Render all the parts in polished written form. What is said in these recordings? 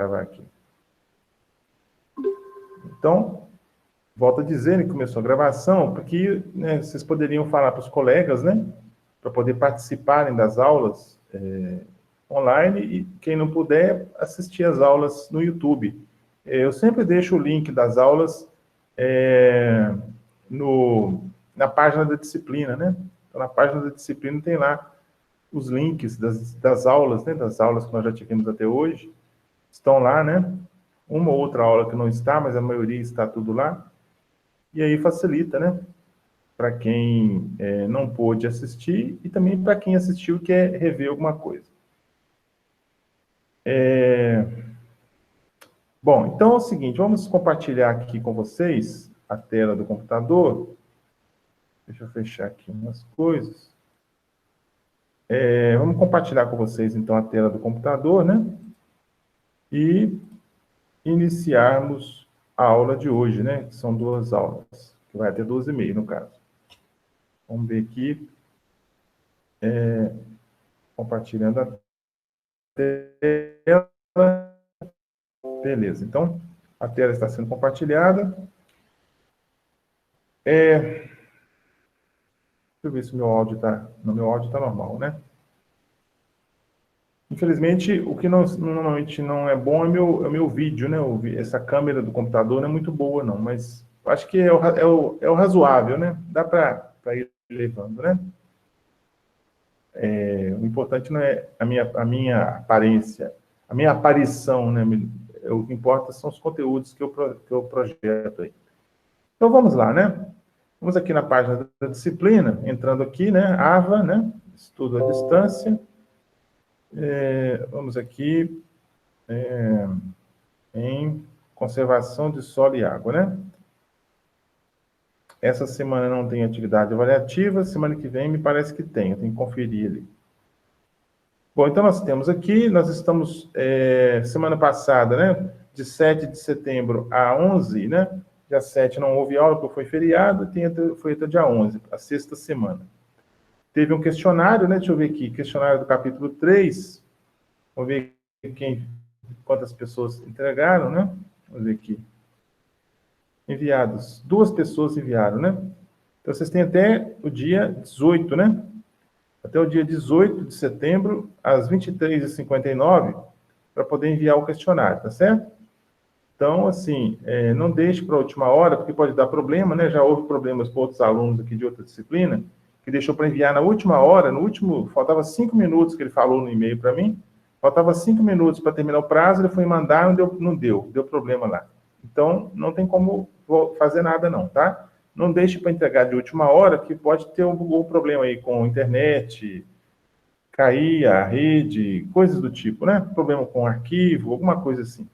gravar aqui. Então, volto a dizer, né, que começou a gravação, porque, né, vocês poderiam falar para os colegas, né, para poder participarem das aulas online, e quem não puder, assistir as aulas no YouTube. Eu sempre deixo o link das aulas na página da disciplina, né? Então, na página da disciplina tem lá os links das aulas, né? Das aulas que nós já tivemos até hoje. Estão lá, né? Uma ou outra aula que não está, mas a maioria está tudo lá. E aí facilita, né? Para quem não pôde assistir e também para quem assistiu e quer rever alguma coisa. Bom, então é o seguinte, vamos compartilhar aqui com vocês a tela do computador. Deixa eu fechar aqui umas coisas. Vamos compartilhar com vocês, então, a tela do computador, né? E iniciarmos a aula de hoje, né? Que são 2 aulas, que vai até 12h30, no caso. Vamos ver aqui. Compartilhando a tela. Beleza, então, a tela está sendo compartilhada. Deixa eu ver se o meu áudio está... No meu áudio está normal, né? Infelizmente, o que normalmente não é bom é o meu vídeo, né? Essa câmera do computador não é muito boa, não, mas acho que é o razoável, né? Dá para ir levando, né? O importante não é a minha aparência, a minha aparição, né? O que importa são os conteúdos que eu projeto aí. Então, vamos lá, né? Vamos aqui na página da disciplina, entrando aqui, né? AVA, né? Estudo à distância. Vamos aqui em conservação de solo e água, né? Essa semana não tem atividade avaliativa, semana que vem me parece que tem, eu tenho que conferir ali. Bom, então nós temos aqui, nós estamos, semana passada, né? De 7 de setembro a 11, né? Dia 7 não houve aula, porque foi feriado, foi até dia 11, a sexta semana. Teve um questionário, né? Deixa eu ver aqui, questionário do capítulo 3. Vamos ver quantas pessoas entregaram, né? Vamos ver aqui. Enviados. 2 pessoas enviaram, né? Então, vocês têm até o dia 18, né? Até o dia 18 de setembro, às 23h59, para poder enviar o questionário, tá certo? Então, assim, não deixe para a última hora, porque pode dar problema, né? Já houve problemas com outros alunos aqui de outra disciplina, que deixou para enviar na última hora, faltava 5 minutos que ele falou no e-mail para mim, faltava 5 minutos para terminar o prazo, ele foi mandar, não deu problema lá. Então, não tem como fazer nada não, tá? Não deixe para entregar de última hora, que pode ter um problema aí com a internet, cair a rede, coisas do tipo, né? Problema com o arquivo, alguma coisa assim.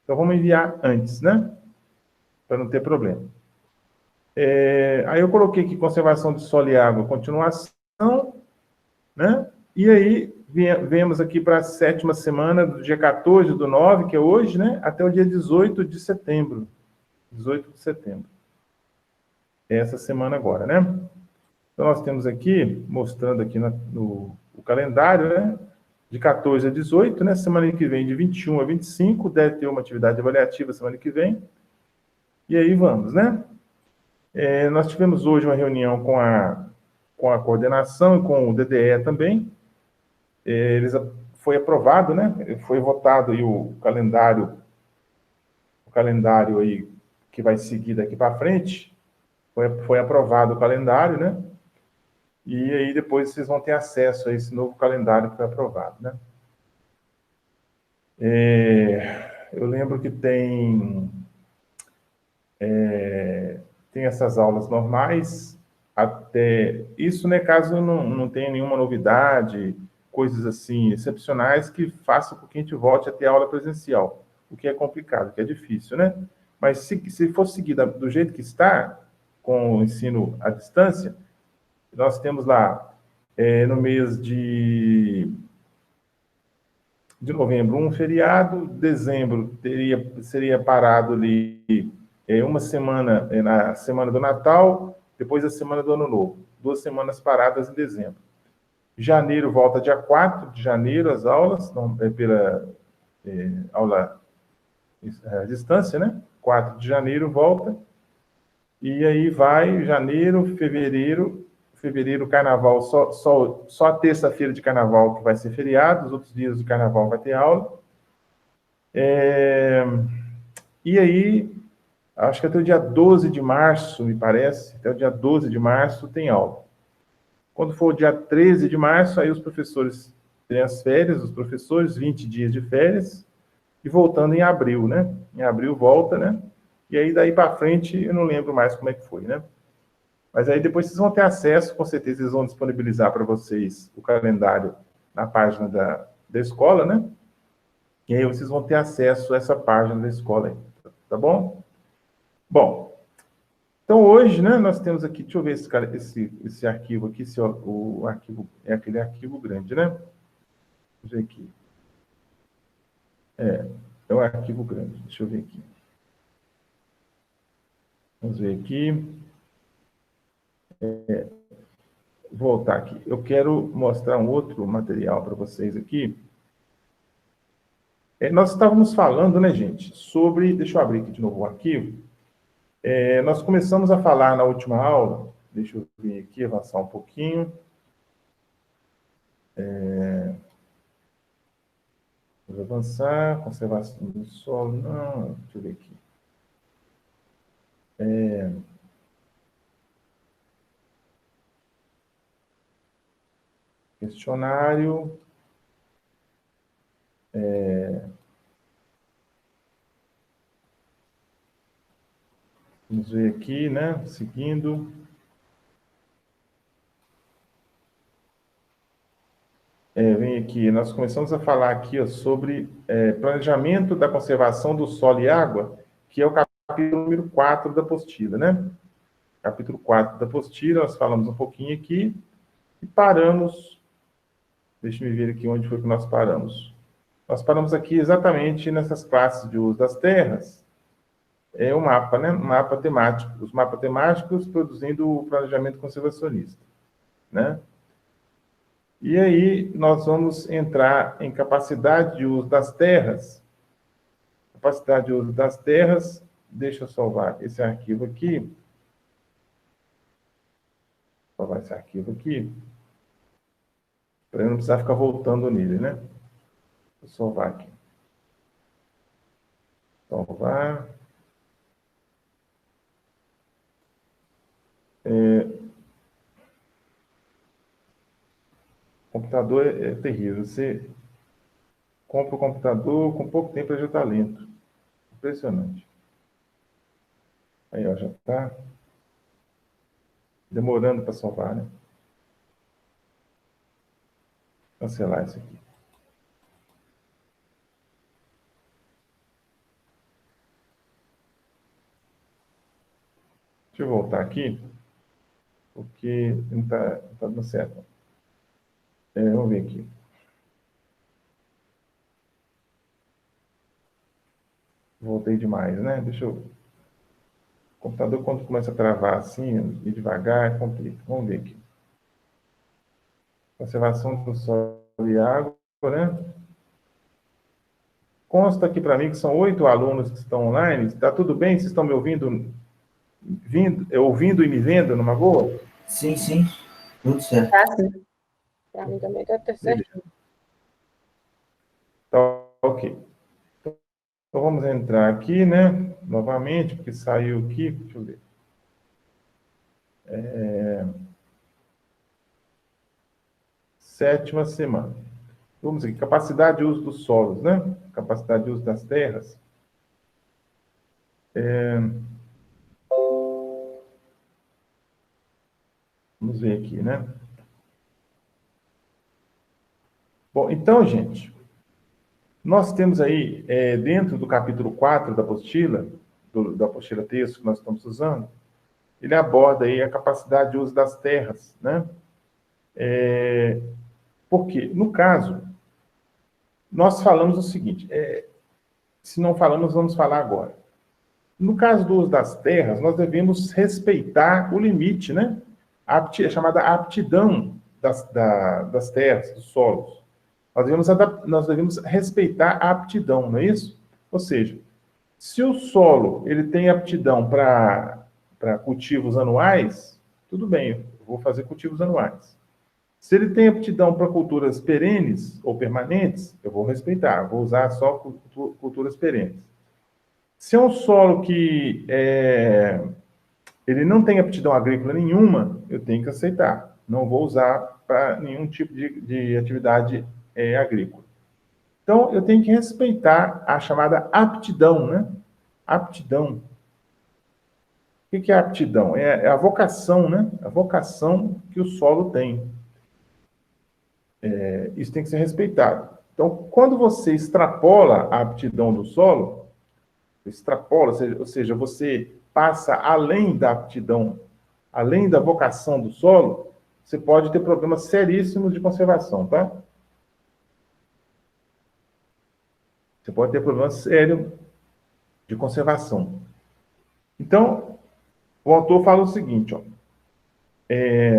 Então, vamos enviar antes, né? Para não ter problema. Aí eu coloquei aqui conservação de solo e água, continuação, né? E aí, viemos aqui para a 7ª semana, do dia 14 do 9, que é hoje, né? Até o dia 18 de setembro. 18 de setembro. Essa semana agora, né? Então, nós temos aqui, mostrando aqui o calendário, né? De 14 a 18, né? Semana que vem, de 21 a 25, deve ter uma atividade avaliativa semana que vem. E aí vamos, né? Nós tivemos hoje uma reunião com a coordenação e com o DDE também. Foi aprovado, né? Foi votado aí o calendário aí que vai seguir daqui para frente. Foi aprovado o calendário, né? E aí depois vocês vão ter acesso a esse novo calendário que foi aprovado, né? Eu lembro que tem essas aulas normais, até isso, né, caso não tenha nenhuma novidade, coisas assim excepcionais que façam com que a gente volte a ter aula presencial, o que é complicado, o que é difícil, né? Mas se for seguir do jeito que está, com o ensino à distância, nós temos lá, no mês de novembro, um feriado, dezembro seria parado ali uma semana, na semana do Natal, depois a semana do Ano Novo. 2 semanas paradas em dezembro. Janeiro volta dia 4 de janeiro as aulas, aula à distância, né? 4 de janeiro volta, e aí vai janeiro, fevereiro, carnaval, só a terça-feira de carnaval que vai ser feriado, os outros dias de carnaval vai ter aula. E aí, acho que até o dia 12 de março, me parece, até o dia 12 de março tem aula. Quando for o dia 13 de março, aí os professores têm as férias, os professores, 20 dias de férias, e voltando em abril, né? Em abril volta, né? E aí, daí para frente, eu não lembro mais como é que foi, né? Mas aí depois vocês vão ter acesso, com certeza eles vão disponibilizar para vocês o calendário na página da escola, né? E aí vocês vão ter acesso a essa página da escola aí, tá bom? Bom, então hoje, né, nós temos aqui, deixa eu ver esse arquivo aqui, o arquivo é aquele arquivo grande, né? Vamos ver aqui. É um arquivo grande, deixa eu ver aqui. Vamos ver aqui. Vou voltar aqui. Eu quero mostrar um outro material para vocês aqui. Nós estávamos falando, né, gente, sobre... Deixa eu abrir aqui de novo o arquivo. Nós começamos a falar na última aula, deixa eu vir aqui, avançar um pouquinho. Vamos avançar, conservação do solo, não, deixa eu ver aqui. Questionário. Vamos ver aqui, né, seguindo. Vem aqui, nós começamos a falar aqui ó, sobre planejamento da conservação do solo e água, que é o capítulo número 4 da apostila, né? Capítulo 4 da apostila, nós falamos um pouquinho aqui e paramos. Deixa eu ver aqui onde foi que nós paramos. Nós paramos aqui exatamente nessas classes de uso das terras. O mapa, né? Um mapa temático. Os mapas temáticos produzindo o planejamento conservacionista, né? E aí, nós vamos entrar em capacidade de uso das terras. Capacidade de uso das terras, deixa eu salvar esse arquivo aqui. Salvar esse arquivo aqui. Para eu não precisar ficar voltando nele, né? Vou salvar aqui. Salvar. Computador é terrível. Você compra o computador, com pouco tempo ele já está lento. Impressionante. Aí, ó, já está demorando para salvar, né? Cancelar isso aqui. Deixa eu voltar aqui, porque não está dando certo. Vamos ver aqui. Voltei demais, né? Deixa eu... O computador, quando começa a travar assim, e devagar, é complicado. Vamos ver aqui. Conservação do solo e água, né? Consta aqui para mim que são 8 alunos que estão online. Está tudo bem? Vocês estão me ouvindo, ouvindo e me vendo numa boa? Sim, sim. Tudo certo. Tá, sim. Para mim também está certo. Tá, ok. Então, vamos entrar aqui, né? Novamente, porque saiu aqui. Deixa eu ver. Sétima semana. Vamos aqui. Capacidade de uso dos solos, né? Capacidade de uso das terras. Vamos ver aqui, né? Bom, então, gente, nós temos aí, dentro do capítulo 4 da apostila, da apostila texto que nós estamos usando, ele aborda aí a capacidade de uso das terras, né? Porque, no caso, nós falamos o seguinte, se não falamos, vamos falar agora. No caso do uso das terras, nós devemos respeitar o limite, né? A chamada aptidão das terras, dos solos. nós devemos respeitar a aptidão, não é isso? Ou seja, se o solo ele tem aptidão para cultivos anuais, tudo bem, eu vou fazer cultivos anuais. Se ele tem aptidão para culturas perenes ou permanentes, eu vou respeitar, vou usar só culturas perenes. Se é um solo que ele não tem aptidão agrícola nenhuma, eu tenho que aceitar. Não vou usar para nenhum tipo de atividade agrícola. Então, eu tenho que respeitar a chamada aptidão, né? Aptidão. O que é aptidão? É a vocação, né? A vocação que o solo tem. Isso tem que ser respeitado. Então, quando você extrapola a aptidão do solo, extrapola, ou seja, você passa além da aptidão, além da vocação do solo, você pode ter problemas seríssimos de conservação, tá? Você pode ter problemas sérios de conservação. Então, o autor fala o seguinte, ó,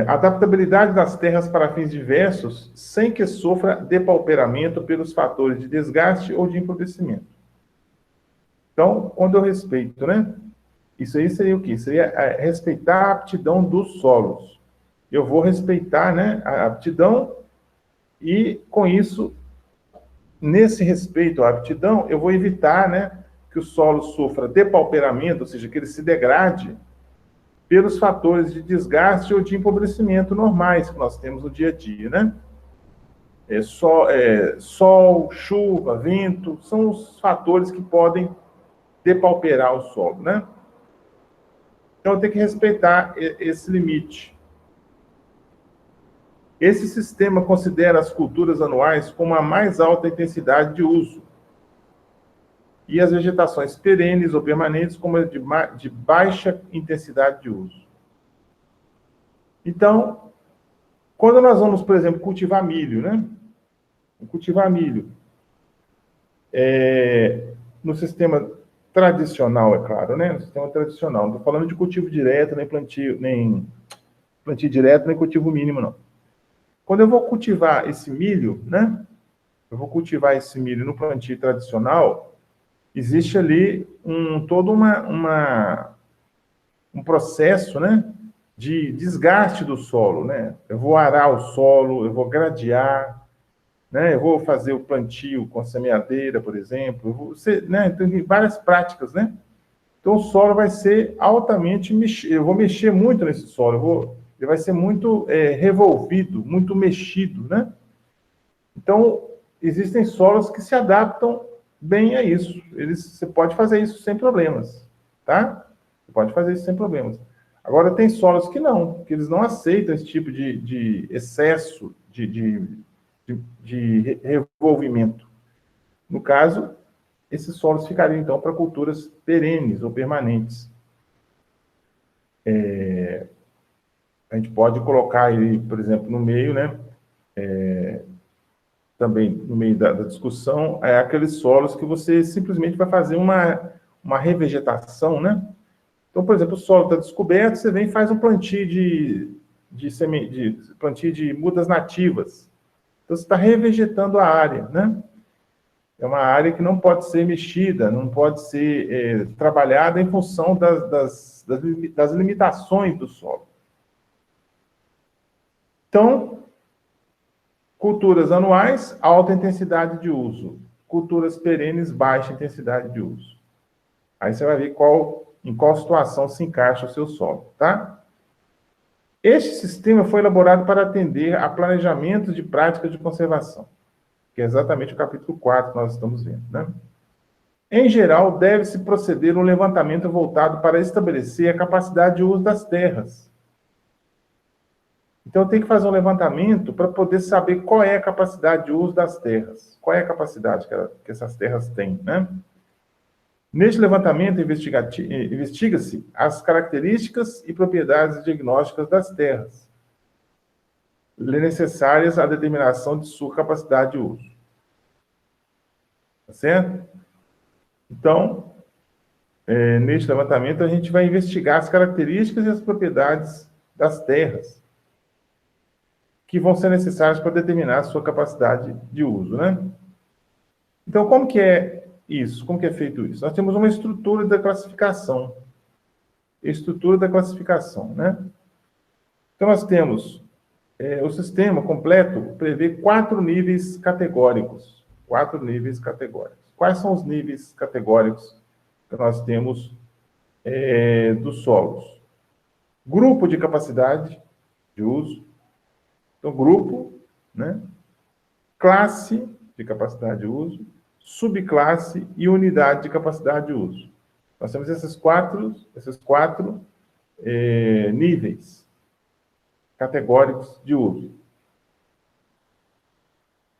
adaptabilidade das terras para fins diversos, sem que sofra depauperamento pelos fatores de desgaste ou de empobrecimento. Então, quando eu respeito, né? Isso aí seria o quê? Seria respeitar a aptidão dos solos. Eu vou respeitar, né, a aptidão e, com isso, nesse respeito à aptidão, eu vou evitar, né, que o solo sofra depauperamento, ou seja, que ele se degrade pelos fatores de desgaste ou de empobrecimento normais que nós temos no dia a dia, né? Sol, chuva, vento, são os fatores que podem depauperar o solo, né? Então, eu tenho que respeitar esse limite. Esse sistema considera as culturas anuais com a mais alta intensidade de uso e as vegetações perenes ou permanentes como de baixa intensidade de uso. Então, quando nós vamos, por exemplo, cultivar milho, né? Cultivar milho no sistema tradicional, é claro, né? No sistema tradicional. Não estou falando de cultivo direto, nem plantio direto, nem cultivo mínimo, não. Quando eu vou cultivar esse milho, né? Eu vou cultivar esse milho no plantio tradicional, existe ali todo um processo, né? De desgaste do solo, né? Eu vou arar o solo, eu vou gradear, né? Eu vou fazer o plantio com semeadeira, por exemplo, né? Então, tem várias práticas, né? Então, o solo vai ser altamente eu vou mexer muito nesse solo, ele vai ser muito revolvido, muito mexido, né? Então, existem solos que se adaptam bem a isso. Você pode fazer isso sem problemas, tá? Você pode fazer isso sem problemas. Agora, tem solos que não, que eles não aceitam esse tipo de excesso de revolvimento. No caso, esses solos ficariam, então, para culturas perenes ou permanentes. A gente pode colocar aí, por exemplo, no meio, né? Também no meio da discussão, aqueles solos que você simplesmente vai fazer uma revegetação, né? Então, por exemplo, o solo está descoberto, você vem e faz um plantio plantio de mudas nativas. Então, você está revegetando a área, né? É uma área que não pode ser mexida, não pode ser trabalhada em função das limitações do solo. Então, culturas anuais, alta intensidade de uso. Culturas perenes, baixa intensidade de uso. Aí você vai ver em qual situação se encaixa o seu solo, tá? Este sistema foi elaborado para atender a planejamentos de práticas de conservação, que é exatamente o capítulo 4 que nós estamos vendo, né? Em geral, deve-se proceder um levantamento voltado para estabelecer a capacidade de uso das terras. Então, tem que fazer um levantamento para poder saber qual é a capacidade de uso das terras, qual é a capacidade que essas terras têm, né? Neste levantamento, investiga-se as características e propriedades diagnósticas das terras, necessárias à determinação de sua capacidade de uso. Tá certo? Então, neste levantamento, a gente vai investigar as características e as propriedades das terras, que vão ser necessários para determinar a sua capacidade de uso, né? Então, como que é isso? Como que é feito isso? Nós temos uma estrutura da classificação. Estrutura da classificação, né? Então, nós temos o sistema completo prevê 4 níveis categóricos. 4 níveis categóricos. Quais são os níveis categóricos que nós temos dos solos? Grupo de capacidade de uso. Então, grupo, né? Classe de capacidade de uso, subclasse e unidade de capacidade de uso. Nós temos esses quatro níveis categóricos de uso.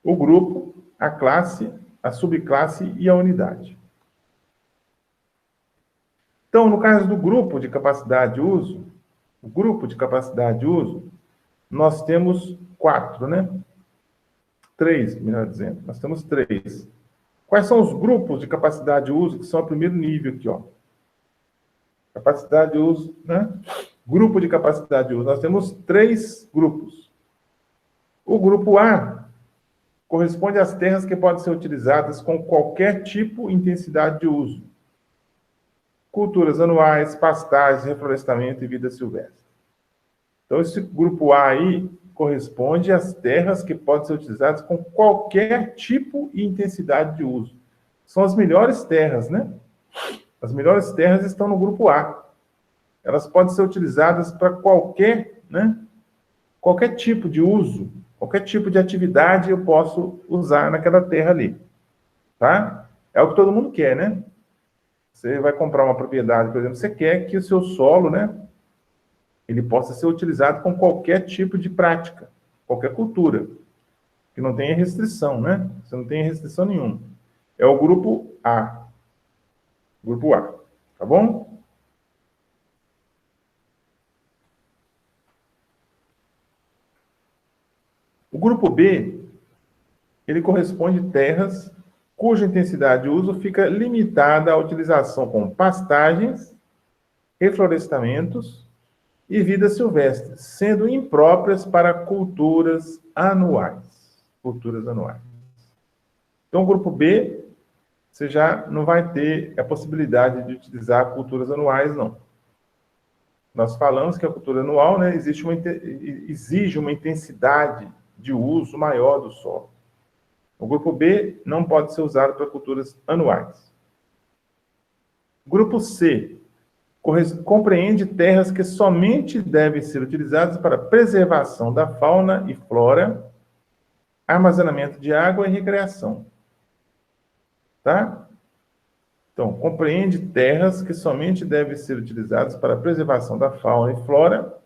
O grupo, a classe, a subclasse e a unidade. Então, no caso do grupo de capacidade de uso, o grupo de capacidade de uso, nós temos 4, né? 3, melhor dizendo. Nós temos 3. Quais são os grupos de capacidade de uso que são o primeiro nível aqui, ó? Capacidade de uso, né? Grupo de capacidade de uso. Nós temos 3 grupos. O grupo A corresponde às terras que podem ser utilizadas com qualquer tipo e intensidade de uso. Culturas anuais, pastagens, reflorestamento e vida silvestre. Então, esse grupo A aí corresponde às terras que podem ser utilizadas com qualquer tipo e intensidade de uso. São as melhores terras, né? As melhores terras estão no grupo A. Elas podem ser utilizadas para qualquer, né? Qualquer tipo de uso, qualquer tipo de atividade eu posso usar naquela terra ali. Tá? É o que todo mundo quer, né? Você vai comprar uma propriedade, por exemplo, você quer que o seu solo, né? Ele possa ser utilizado com qualquer tipo de prática, qualquer cultura, que não tenha restrição, né? Você não tem restrição nenhuma. É o grupo A. Grupo A, tá bom? O grupo B, ele corresponde a terras cuja intensidade de uso fica limitada à utilização com pastagens, reflorestamentos e vida silvestre, sendo impróprias para culturas anuais. Culturas anuais. Então, o grupo B, você já não vai ter a possibilidade de utilizar culturas anuais, não. Nós falamos que a cultura anual, né, exige uma intensidade de uso maior do solo. O grupo B não pode ser usado para culturas anuais. Grupo C compreende terras que somente devem ser utilizadas para preservação da fauna e flora, armazenamento de água e recreação. Tá? Então, compreende terras que somente devem ser utilizadas para preservação da fauna e flora,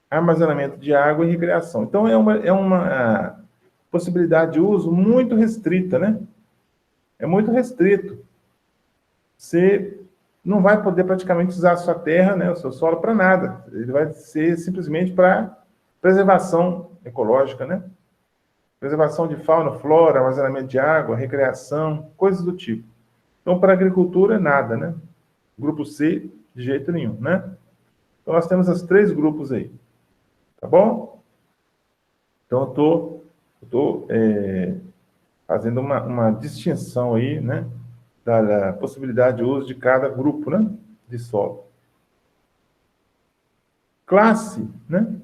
armazenamento de água e recreação. Então, é uma possibilidade de uso muito restrita, né? É muito restrito. Você não vai poder praticamente usar a sua terra, né, o seu solo, para nada. Ele vai ser simplesmente para preservação ecológica, né? Preservação de fauna, flora, armazenamento de água, recreação, coisas do tipo. Então, para a agricultura, nada, né? Grupo C, de jeito nenhum, né? Então, nós temos os 3 grupos aí. Tá bom? Então, eu estou fazendo uma distinção aí, né? Da possibilidade de uso de cada grupo, né? De solo. Classe, né?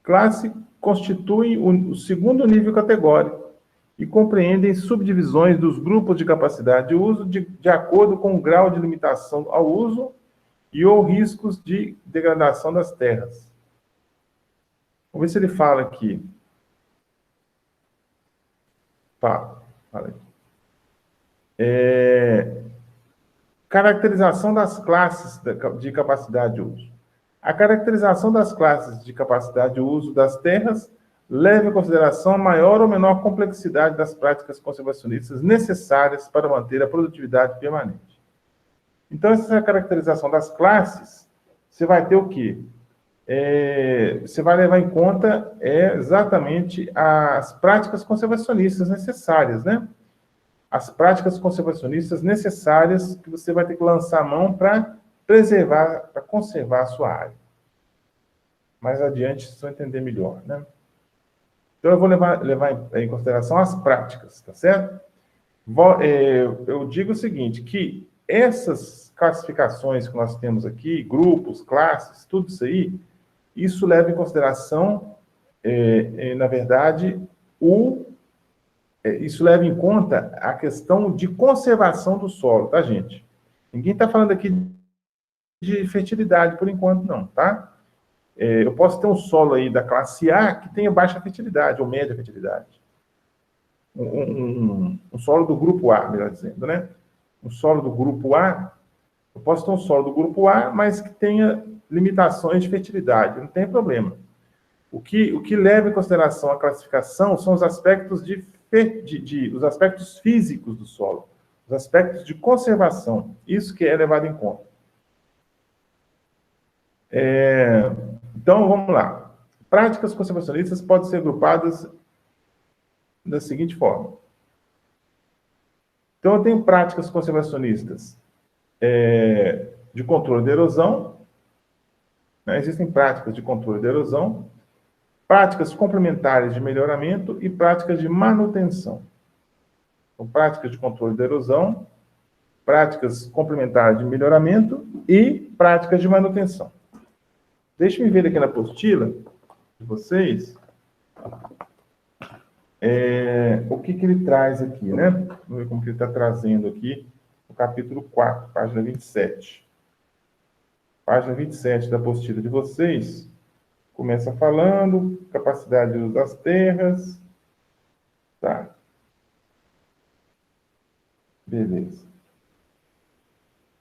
Classe constitui o segundo nível categórico e compreendem subdivisões dos grupos de capacidade de uso de acordo com o grau de limitação ao uso e ou riscos de degradação das terras. Vamos ver se ele fala aqui. Fala aqui. Caracterização das classes de capacidade de uso. A caracterização das classes de capacidade de uso das terras leva em consideração a maior ou menor complexidade das práticas conservacionistas necessárias para manter a produtividade permanente. Então, essa caracterização das classes, você vai ter o quê? Você vai levar em conta exatamente as práticas conservacionistas necessárias, né? As práticas conservacionistas necessárias que você vai ter que lançar a mão para preservar, para conservar a sua área. Mais adiante, vocês vão entender melhor, né? Então, eu vou levar em consideração as práticas, tá certo? Eu digo o seguinte, que essas classificações que nós temos aqui, grupos, classes, tudo isso aí, isso leva em consideração, na verdade, isso leva em conta a questão de conservação do solo, tá, gente? Ninguém está falando aqui de fertilidade por enquanto, não, tá? Eu posso ter um solo aí da classe A que tenha baixa fertilidade ou média fertilidade. Um solo do grupo A, melhor dizendo, né? Um solo do grupo A, eu posso ter um solo do grupo A, mas que tenha limitações de fertilidade, não tem problema. O que leva em consideração a classificação são os aspectos os aspectos físicos do solo, os aspectos de conservação, isso que é levado em conta. Então, vamos lá. Práticas conservacionistas podem ser agrupadas da seguinte forma. Então, eu tenho práticas conservacionistas de controle da erosão, né? Existem práticas de controle da erosão, práticas complementares de melhoramento e práticas de manutenção. Então, práticas de controle da erosão, práticas complementares de melhoramento e práticas de manutenção. Deixa eu ver aqui na apostila de vocês o que ele traz aqui, né? Vamos ver como que ele está trazendo aqui no capítulo 4, página 27. Página 27 da apostila de vocês. Começa falando, capacidade de uso das terras. Tá. Beleza.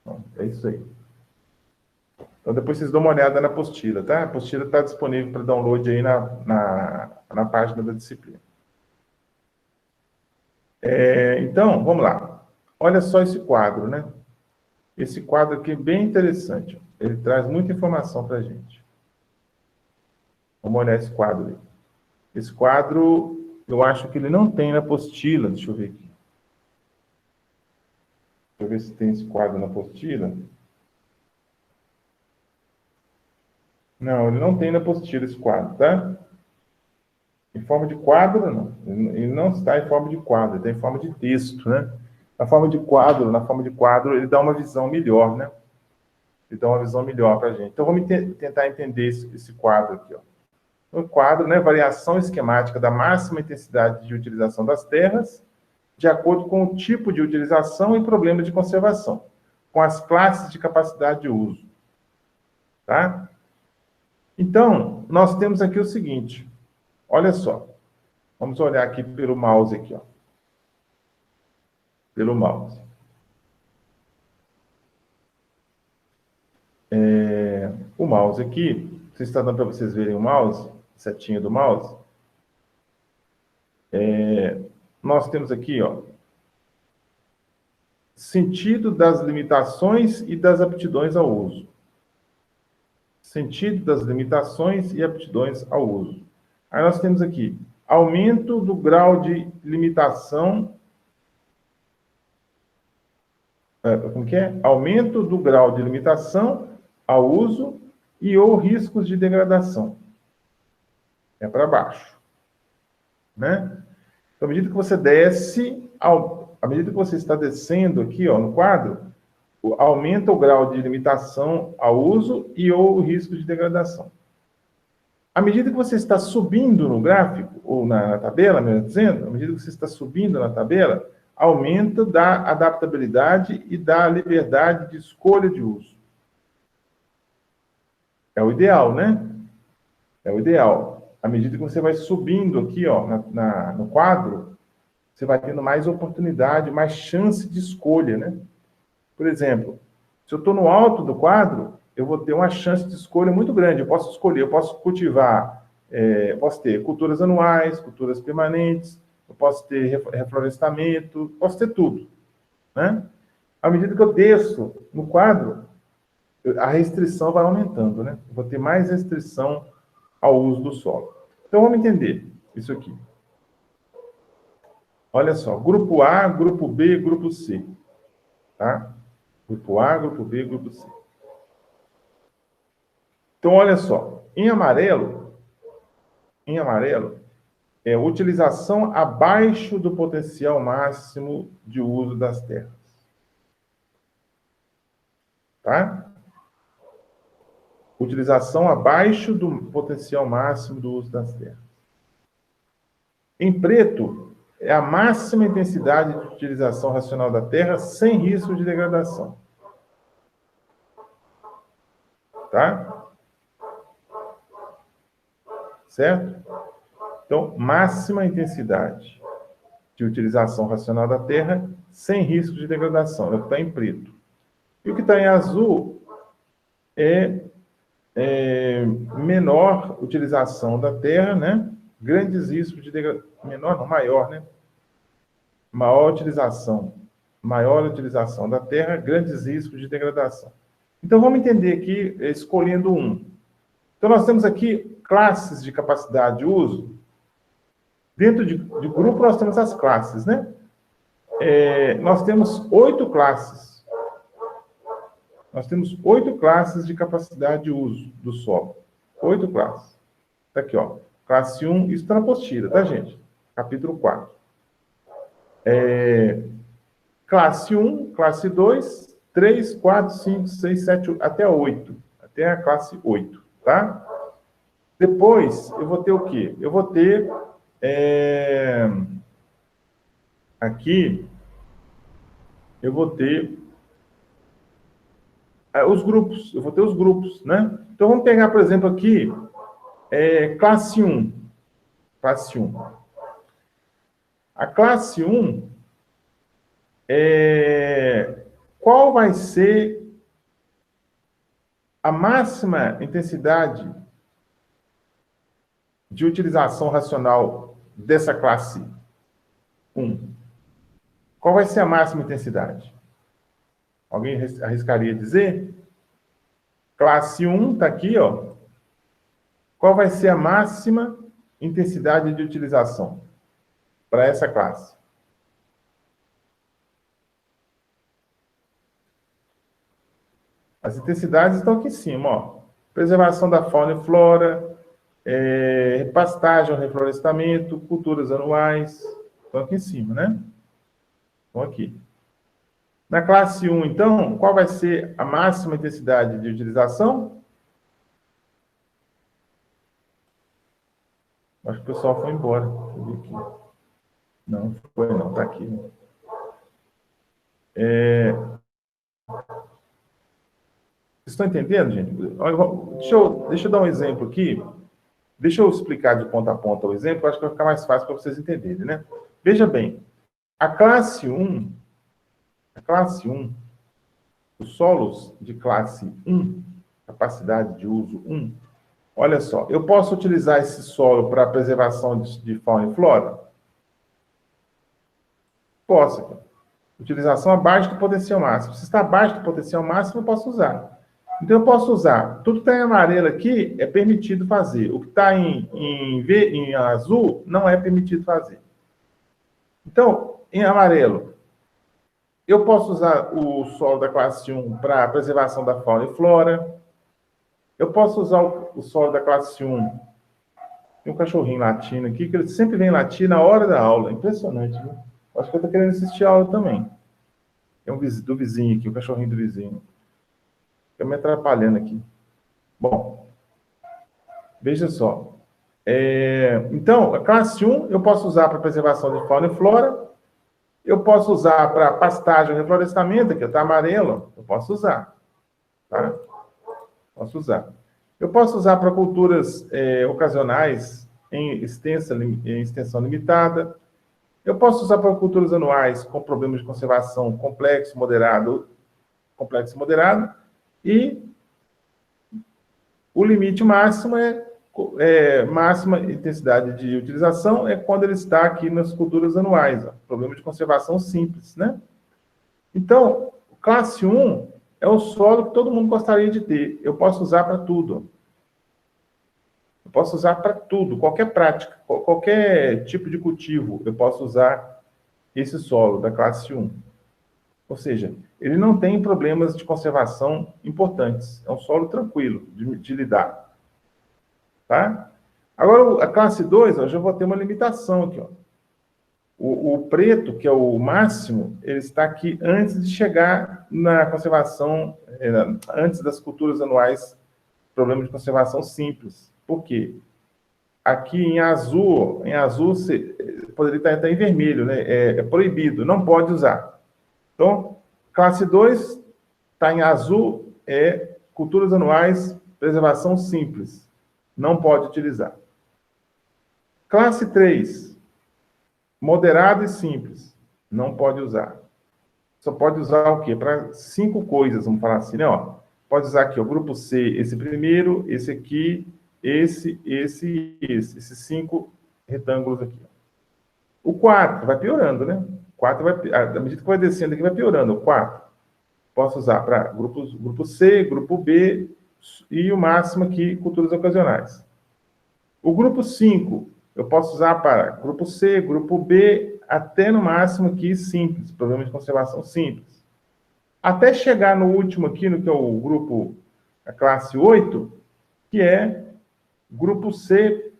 Bom, é isso aí. Então, depois vocês dão uma olhada na apostila, tá? A apostila está disponível para download aí na página da disciplina. Então, vamos lá. Olha só esse quadro, né? Esse quadro aqui é bem interessante. Ele traz muita informação para a gente. Vamos olhar esse quadro aí. Esse quadro, eu acho que ele não tem na apostila. Deixa eu ver aqui. Deixa eu ver se tem esse quadro na apostila. Não, ele não tem na apostila esse quadro, tá? Em forma de quadro, não. Ele não está em forma de quadro, ele está em forma de texto, né? Na forma de quadro, ele dá uma visão melhor, né? Ele dá uma visão melhor para a gente. Então, vamos tentar entender esse quadro aqui, ó. No quadro, né, variação esquemática da máxima intensidade de utilização das terras, de acordo com o tipo de utilização e problema de conservação, com as classes de capacidade de uso. Tá? Então, nós temos aqui o seguinte, olha só, vamos olhar aqui pelo mouse aqui, ó. Pelo mouse. O mouse aqui, você está dando para vocês verem o mouse, setinha do mouse. Nós temos aqui, ó, sentido das limitações e das aptidões ao uso. Sentido das limitações e aptidões ao uso. Aí nós temos aqui, aumento do grau de limitação. Como que é? Aumento do grau de limitação ao uso e ou riscos de degradação. É para baixo. Né? Então, à medida que você desce, à medida que você está descendo aqui, ó, no quadro, aumenta o grau de limitação ao uso e ou risco de degradação. À medida que você está subindo no gráfico, ou na tabela, melhor dizendo, à medida que você está subindo na tabela, aumento da adaptabilidade e da liberdade de escolha de uso. É o ideal, né? É o ideal. À medida que você vai subindo aqui, ó, no quadro, você vai tendo mais oportunidade, mais chance de escolha, né? Por exemplo, se eu estou no alto do quadro, eu vou ter uma chance de escolha muito grande. Eu posso escolher, eu posso cultivar, posso ter culturas anuais, culturas permanentes, eu posso ter reflorestamento, posso ter tudo, né? À medida que eu desço no quadro, a restrição vai aumentando, né? Eu vou ter mais restrição ao uso do solo. Então, vamos entender isso aqui. Olha só, grupo A, grupo B, grupo C. Tá? Grupo A, grupo B, grupo C. Então, olha só, em amarelo, utilização abaixo do potencial máximo de uso das terras. Tá? Utilização abaixo do potencial máximo do uso das terras. Em preto, é a máxima intensidade de utilização racional da terra sem risco de degradação. Tá? Certo? Então, máxima intensidade de utilização racional da terra sem risco de degradação. É o que está em preto. E o que está em azul é menor utilização da terra, né? Grandes riscos de degradação. Menor, não, maior, né? Maior utilização da terra, grandes riscos de degradação. Então, vamos entender aqui, escolhendo um. Então, nós temos aqui classes de capacidade de uso. Dentro de grupo, nós temos as classes, né? Nós temos 8 classes. Nós temos 8 classes de capacidade de uso do solo. 8 classes. Tá aqui, ó. Classe 1, isso está na apostila, tá, gente? Capítulo 4. Classe 1, classe 2, 3, 4, 5, 6, 7, até 8. Até a classe 8, tá? Depois, eu vou ter o quê? Eu vou ter aqui, eu vou ter os grupos. Eu vou ter os grupos, né? Então, vamos pegar, por exemplo, aqui, classe 1. Classe 1. A classe 1, qual vai ser a máxima intensidade de utilização racional dessa classe 1? Qual vai ser a máxima intensidade? Alguém arriscaria dizer? Classe 1 está aqui, ó. Qual vai ser a máxima intensidade de utilização para essa classe? As intensidades estão aqui em cima, ó. Preservação da fauna e flora, repastagem, reflorestamento, culturas anuais, estão aqui em cima, né? Estão aqui. Na classe 1, então, qual vai ser a máxima intensidade de utilização? Acho que o pessoal foi embora. Deixa eu ver aqui. Não, foi não, está aqui. Vocês estão entendendo, gente? Deixa eu dar um exemplo aqui. Deixa eu explicar de ponta a ponta o exemplo, acho que vai ficar mais fácil para vocês entenderem, né? Veja bem, a classe 1, os solos de classe 1, capacidade de uso 1, olha só, eu posso utilizar esse solo para preservação de fauna e flora? Posso. Utilização abaixo do potencial máximo. Se está abaixo do potencial máximo, eu posso usar. Então, eu posso usar. Tudo que está em amarelo aqui é permitido fazer. O que está em azul não é permitido fazer. Então, em amarelo, eu posso usar o solo da classe 1 para preservação da fauna e flora. Eu posso usar o solo da classe 1. Tem um cachorrinho latindo aqui, que ele sempre vem latir na hora da aula. Impressionante, né? Acho que eu estou querendo assistir a aula também. É do vizinho aqui, o cachorrinho do vizinho. Fica me atrapalhando aqui. Bom, veja só. Então, a classe 1 eu posso usar para preservação de fauna e flora. Eu posso usar para pastagem e reflorestamento, que está amarelo. Eu posso usar. Tá? Posso usar. Eu posso usar para culturas ocasionais em extensão limitada. Eu posso usar para culturas anuais com problemas de conservação complexo, moderado, e o limite máximo máxima intensidade de utilização é quando ele está aqui nas culturas anuais, ó, problema de conservação simples, né? Então, classe 1 é o solo que todo mundo gostaria de ter. Eu posso usar para tudo. Eu posso usar para tudo, qualquer prática, qualquer tipo de cultivo, eu posso usar esse solo da classe 1. Ou seja, ele não tem problemas de conservação importantes. É um solo tranquilo de lidar. Tá? Agora, a classe 2, ó, já vou ter uma limitação aqui. Ó. O preto, que é o máximo, ele está aqui antes de chegar na conservação, antes das culturas anuais, problema de conservação simples. Por quê? Aqui em azul poderia estar até em vermelho, né? É proibido, não pode usar. Então, classe 2 está em azul, é culturas anuais, preservação simples. Não pode utilizar. Classe 3, moderado e simples. Não pode usar. Só pode usar o quê? Para 5 coisas, vamos falar assim, né? Ó, pode usar aqui, o grupo C, esse primeiro, esse aqui, esse e esse. Esses 5 retângulos aqui. O 4 vai piorando, né? O 4 vai, à medida que vai descendo aqui, vai piorando. O 4 posso usar para grupo C, grupo B e o máximo aqui, culturas ocasionais. O grupo 5, eu posso usar para grupo C, grupo B, até no máximo aqui simples, problema de conservação simples. Até chegar no último aqui, no que é o grupo, a classe 8, que é grupo C,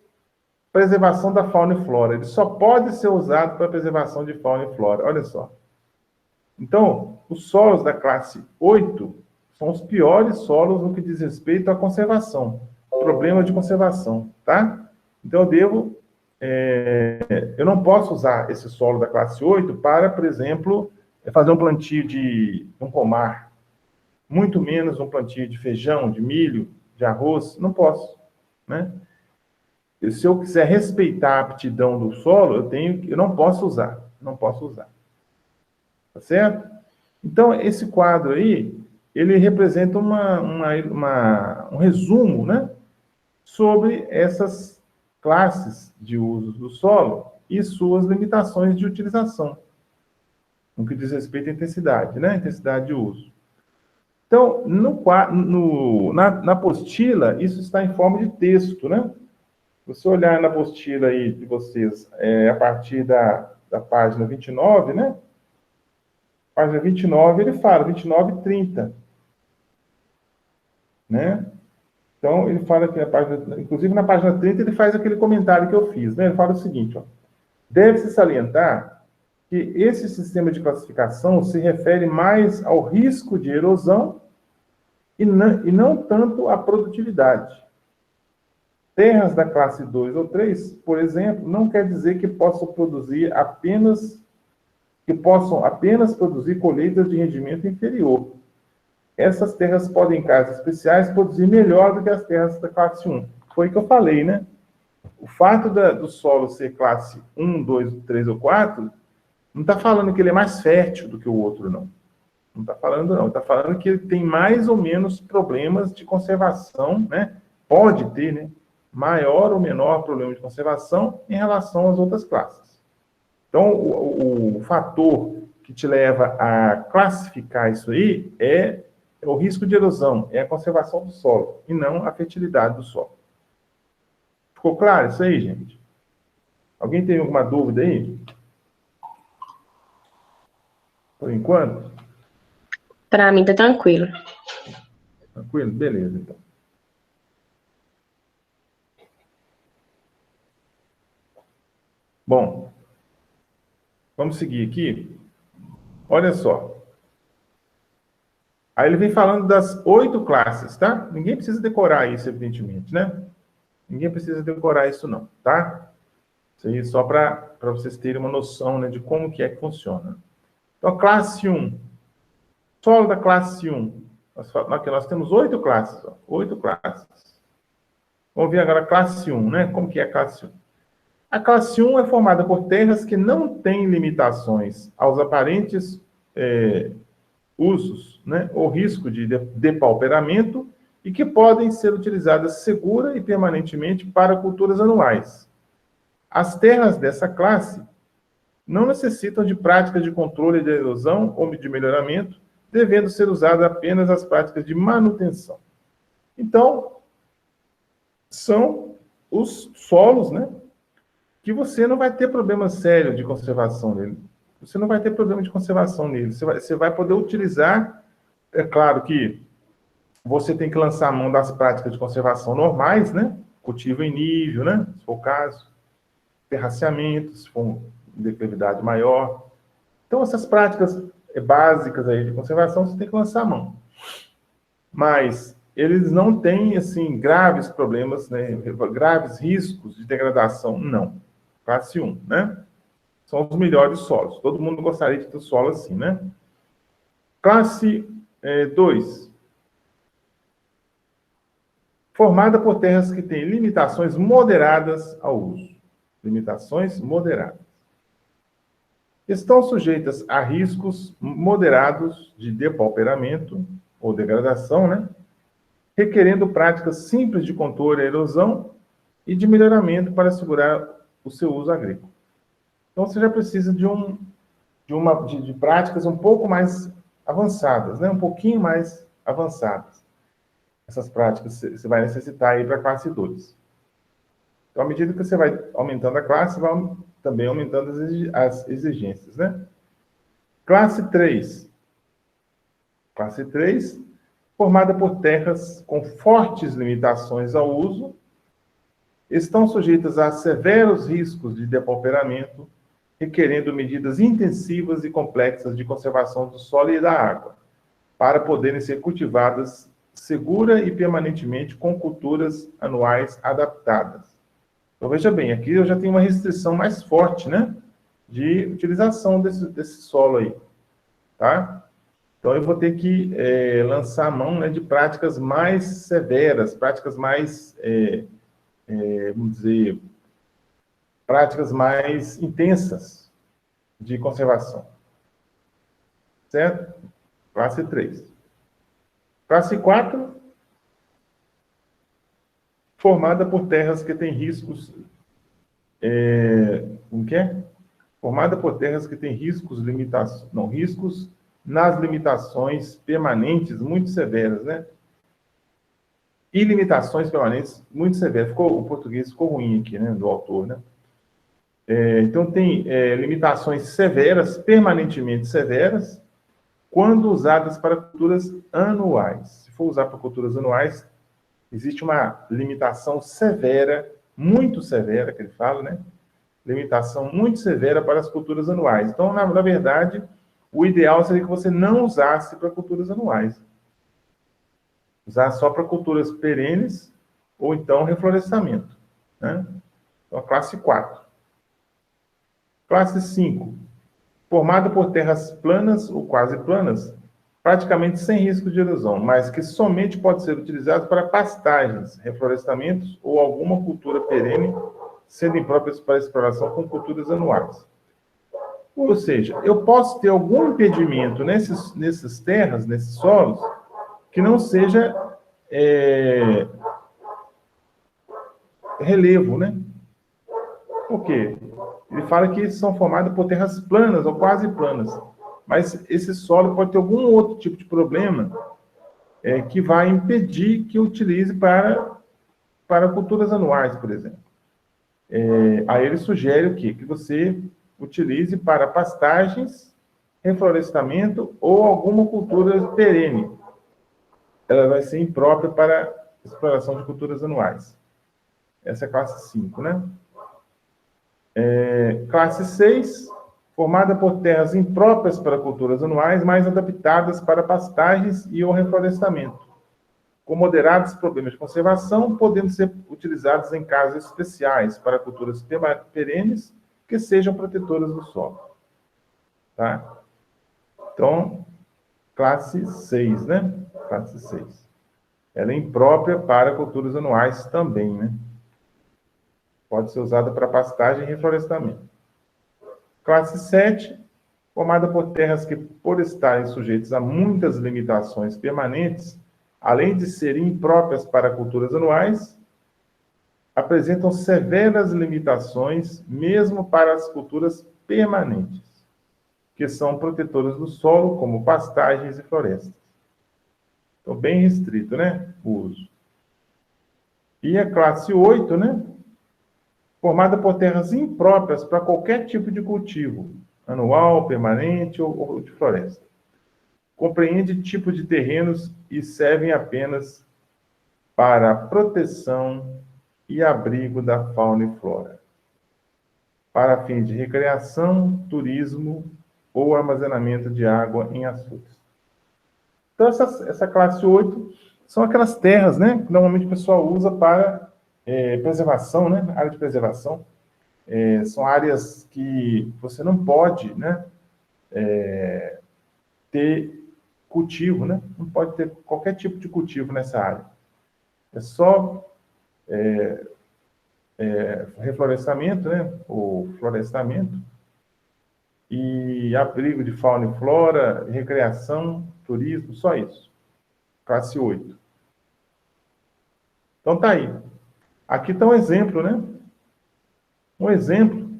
preservação da fauna e flora. Ele só pode ser usado para preservação de fauna e flora. Olha só. Então, os solos da classe 8 são os piores solos no que diz respeito à conservação. Problema de conservação, tá? Então, eu não posso usar esse solo da classe 8 para, por exemplo, fazer um plantio de um pomar. Muito menos um plantio de feijão, de milho, de arroz. Não posso, né? Se eu quiser respeitar a aptidão do solo, eu não posso usar. Não posso usar. Tá certo? Então, esse quadro aí, ele representa um resumo, né, sobre essas classes de uso do solo e suas limitações de utilização, no que diz respeito à intensidade, né, intensidade de uso. Então, na apostila, isso está em forma de texto, né? Se você olhar na apostila aí de vocês, a partir da página 29, né? Página 29, ele fala 29 e 30. Né? Então, ele fala que inclusive na página 30, ele faz aquele comentário que eu fiz. Né? Ele fala o seguinte, ó, deve-se salientar que esse sistema de classificação se refere mais ao risco de erosão e não tanto à produtividade. Terras da classe 2 ou 3, por exemplo, não quer dizer que possam apenas produzir colheitas de rendimento inferior. Essas terras podem, em casos especiais, produzir melhor do que as terras da classe 1. Foi o que eu falei, né? O fato do solo ser classe 1, 2, 3 ou 4, não está falando que ele é mais fértil do que o outro, não. Não está falando, não. Está falando que ele tem mais ou menos problemas de conservação, né? Pode ter, né? Maior ou menor problema de conservação em relação às outras classes. Então, o fator que te leva a classificar isso aí é o risco de erosão, é a conservação do solo, e não a fertilidade do solo. Ficou claro isso aí, gente? Alguém tem alguma dúvida aí? Por enquanto? Para mim tá tranquilo. Tranquilo? Beleza, então. Bom, vamos seguir aqui. Olha só. Aí ele vem falando das 8 classes, tá? Ninguém precisa decorar isso, evidentemente, né? Ninguém precisa decorar isso, não, tá? Isso aí é só para vocês terem uma noção, né, de como que é que funciona. Então, classe 1. Solo da classe 1. Nós temos 8 classes, ó. 8 classes. Vamos ver agora a classe 1, né? Como que é a classe 1? A classe 1 é formada por terras que não têm limitações aos aparentes usos, né, ou risco de depauperamento e que podem ser utilizadas segura e permanentemente para culturas anuais. As terras dessa classe não necessitam de práticas de controle de erosão ou de melhoramento, devendo ser usadas apenas as práticas de manutenção. Então, são os solos, né, que você não vai ter problema sério de conservação nele. Você não vai ter problema de conservação nele. Você vai poder utilizar. É claro que você tem que lançar a mão das práticas de conservação normais, né? cultivo em nível, né? Se for o caso. Terraceamento, se for uma declividade maior. Então, essas práticas básicas aí de conservação, você tem que lançar a mão. Mas eles não têm, assim, graves problemas, né? Graves riscos de degradação, não. Classe 1, né? São os melhores solos. Todo mundo gostaria de ter solo assim, né? Classe 2. Formada por terras que têm limitações moderadas ao uso. Limitações moderadas. Estão sujeitas a riscos moderados de depauperamento ou degradação, né? Requerendo práticas simples de controle à erosão e de melhoramento para assegurar o seu uso agrícola. Então, você já precisa de práticas um pouco mais avançadas, né? Um pouquinho mais avançadas. Essas práticas você vai necessitar aí para a classe 2. Então, à medida que você vai aumentando a classe, vai também aumentando as exigências, né? Classe 3. Classe 3, formada por terras com fortes limitações ao uso, estão sujeitas a severos riscos de depauperamento, requerendo medidas intensivas e complexas de conservação do solo e da água, para poderem ser cultivadas segura e permanentemente com culturas anuais adaptadas. Então, veja bem, aqui eu já tenho uma restrição mais forte, né, de utilização desse solo aí, tá? Então, eu vou ter que lançar a mão, né, de práticas mais severas, práticas mais, vamos dizer, práticas mais intensas de conservação. Certo? Classe 3. Classe 4, formada por terras que têm riscos... como que é? Formada por terras que têm riscos nas limitações permanentes muito severas, né? E limitações permanentes muito severas. O português ficou ruim aqui, né, do autor, né? Então, tem limitações severas, permanentemente severas, quando usadas para culturas anuais. Se for usar para culturas anuais, existe uma limitação severa, muito severa, que ele fala, né? Limitação muito severa para as culturas anuais. Então, na verdade, o ideal seria que você não usasse para culturas anuais. Usar só para culturas perenes ou então reflorestamento, né? Então, a classe 4. Classe 5. Formada por terras planas ou quase planas, praticamente sem risco de erosão, mas que somente pode ser utilizado para pastagens, reflorestamentos ou alguma cultura perene, sendo impróprias para exploração com culturas anuais. Ou seja, eu posso ter algum impedimento nessas terras, nesses solos, que não seja relevo, né? Por quê? Ele fala que são formados por terras planas ou quase planas, mas esse solo pode ter algum outro tipo de problema que vai impedir que eu utilize para culturas anuais, por exemplo. Aí ele sugere o quê? Que você utilize para pastagens, reflorestamento ou alguma cultura perene. Ela vai ser imprópria para exploração de culturas anuais. Essa é a classe 5, né? Classe 6, formada por terras impróprias para culturas anuais, mais adaptadas para pastagens e ou reflorestamento, com moderados problemas de conservação, podendo ser utilizados em casos especiais para culturas perenes que sejam protetoras do solo. Tá? Então, classe 6, né? Classe 6. Ela é imprópria para culturas anuais também, né? Pode ser usada para pastagem e reflorestamento. Classe 7, formada por terras que, por estarem sujeitas a muitas limitações permanentes, além de serem impróprias para culturas anuais, apresentam severas limitações mesmo para as culturas permanentes, que são protetoras do solo, como pastagens e florestas. Então, bem restrito, né, o uso. E a classe 8, né, formada por terras impróprias para qualquer tipo de cultivo, anual, permanente ou de floresta. Compreende tipo de terrenos e servem apenas para proteção e abrigo da fauna e flora, para fins de recreação, turismo ou armazenamento de água em açudes. Então, essa classe 8 são aquelas terras, né, que normalmente o pessoal usa para preservação, né, área de preservação. São áreas que você não pode, né, ter cultivo, né, não pode ter qualquer tipo de cultivo nessa área. É só reflorestamento, né, ou florestamento, e abrigo de fauna e flora, recreação, turismo, só isso. Classe 8. Então tá aí. Aqui está um exemplo, né? Um exemplo,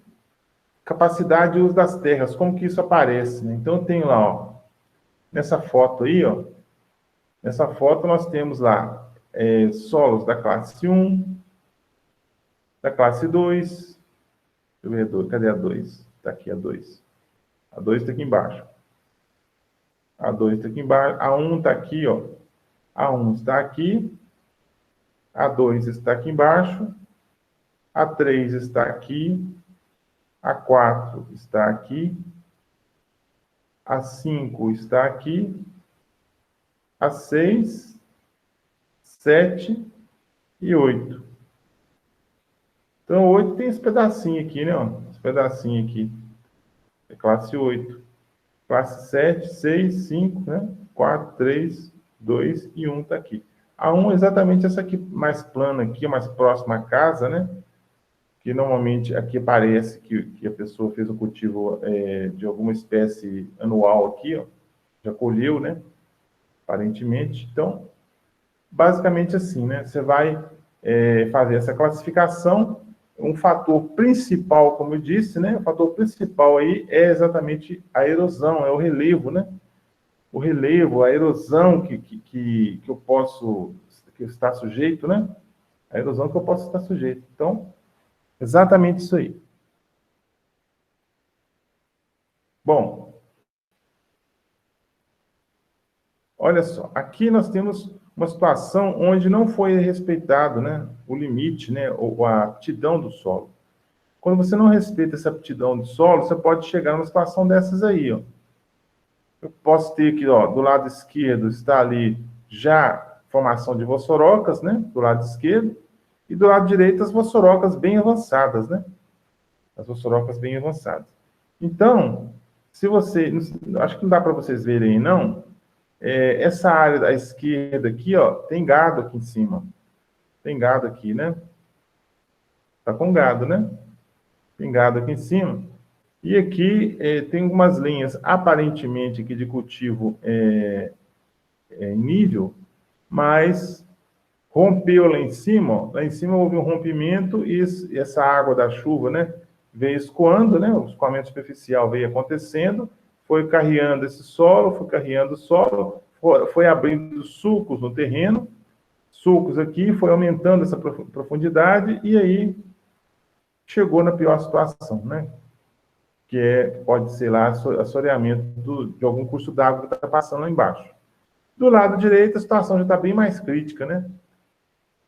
capacidade de uso das terras, como que isso aparece, né? Então eu tenho lá, ó, nessa foto aí, ó, nessa foto nós temos lá solos da classe 1, da classe 2, deixa eu ver, cadê a 2? Está aqui a 2. A 2 está aqui embaixo. A 2 está aqui embaixo. A 1 está aqui, ó. A 1 está aqui. A 2 está aqui embaixo. A 3 está aqui. A 4 está aqui. A 5 está aqui. A 6, 7 e 8. Então, 8 tem esse pedacinho aqui, né? Ó, esse pedacinho aqui. É classe 8. Classe 7, 6, 5, né? 4, 3, 2 e 1 está aqui. A 1 é exatamente essa aqui, mais plana aqui, mais próxima à casa, né? Que normalmente aqui parece que a pessoa fez o cultivo de alguma espécie anual aqui, ó. Já colheu, né? Aparentemente. Então, basicamente assim, né? Você vai fazer essa classificação. Um fator principal, como eu disse, né? O fator principal aí é exatamente a erosão, é o relevo, né? O relevo, a erosão que eu posso, que está sujeito, né? A erosão que eu posso estar sujeito. Então, exatamente isso aí. Bom, olha só, aqui nós temos uma situação onde não foi respeitado, né, o limite, né, ou a aptidão do solo. Quando você não respeita essa aptidão do solo, você pode chegar numa situação dessas aí, ó. Eu posso ter aqui, ó, do lado esquerdo está ali já formação de vossorocas, né, do lado esquerdo, e do lado direito as vossorocas bem avançadas, né, as vossorocas bem avançadas. Então, se você, acho que não dá para vocês verem, não, essa área da esquerda aqui, ó, tem gado aqui em cima. Tem gado aqui, né? Tá com gado, né? Tem gado aqui em cima. E aqui tem algumas linhas, aparentemente, aqui de cultivo em nível, mas rompeu lá em cima, ó. Lá em cima houve um rompimento e essa água da chuva, né? Veio escoando, né? O escoamento superficial veio acontecendo, foi carreando esse solo, foi carreando o solo, foi abrindo sulcos no terreno, sulcos aqui, foi aumentando essa profundidade e aí chegou na pior situação, né? Que pode ser lá assoreamento de algum curso d'água que está passando lá embaixo. Do lado direito, a situação já está bem mais crítica, né?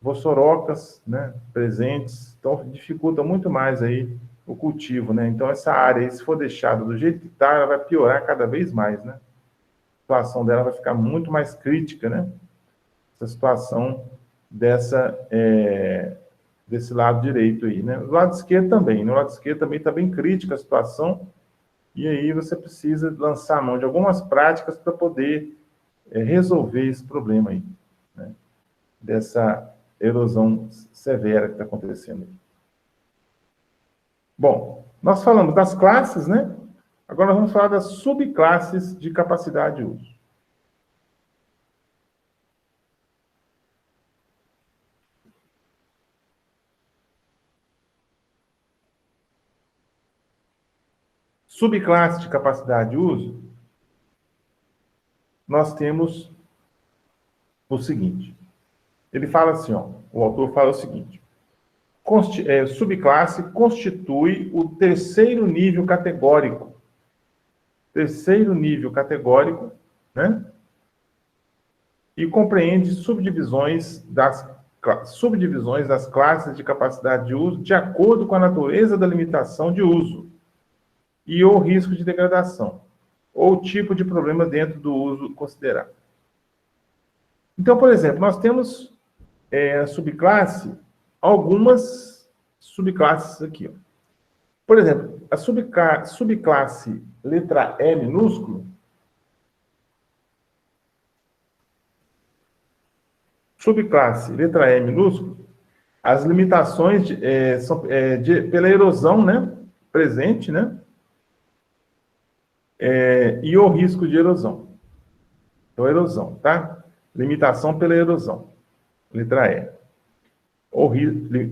Vossorocas, né, presentes, então dificulta muito mais aí o cultivo, né? Então essa área, se for deixada do jeito que está, ela vai piorar cada vez mais, né? A situação dela vai ficar muito mais crítica, né? Essa situação desse lado direito aí, né? Do lado esquerdo também, no lado esquerdo também está bem crítica a situação, e aí você precisa lançar a mão de algumas práticas para poder resolver esse problema aí, né? Dessa erosão severa que está acontecendo aqui. Bom, nós falamos das classes, né? Agora nós vamos falar das subclasses de capacidade de uso. Subclasse de capacidade de uso, nós temos o seguinte. Ele fala assim, ó, o autor fala o seguinte: subclasse constitui o terceiro nível categórico. Terceiro nível categórico, né? E compreende subdivisões das subdivisões das classes de capacidade de uso de acordo com a natureza da limitação de uso e ou risco de degradação, ou o tipo de problema dentro do uso considerado. Então, por exemplo, nós temos a subclasse, algumas subclasses aqui. Ó. Por exemplo, a subclasse letra E minúsculo, subclasse letra E minúsculo, as limitações são pela erosão, né, presente, né, e o risco de erosão. Então, erosão, tá? Limitação pela erosão, letra E. Ou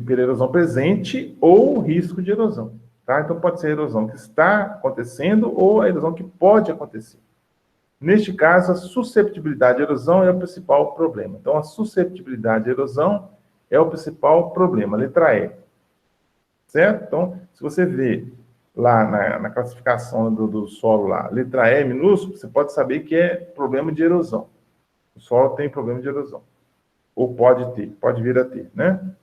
pela erosão presente ou risco de erosão, tá? Então, pode ser a erosão que está acontecendo ou a erosão que pode acontecer. Neste caso, a susceptibilidade à erosão é o principal problema. Então, a susceptibilidade à erosão é o principal problema, letra E. Certo? Então, se você vê lá na classificação do solo, lá, letra E minúsculo, você pode saber que é problema de erosão. O solo tem problema de erosão. Ou pode vir a ter, né?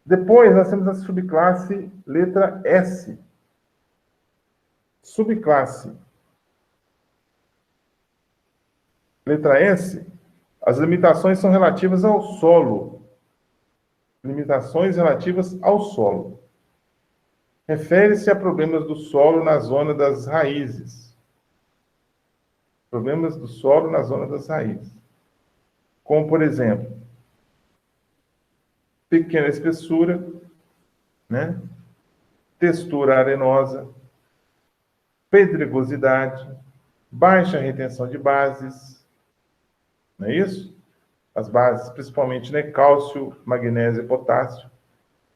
Depois, nós temos a subclasse letra S. Subclasse letra S, as limitações são relativas ao solo. Limitações relativas ao solo. Refere-se a problemas do solo na zona das raízes. Problemas do solo na zona das raízes. Como, por exemplo, pequena espessura, né? Textura arenosa, pedregosidade, baixa retenção de bases, não é isso? As bases, principalmente, né, cálcio, magnésio e potássio,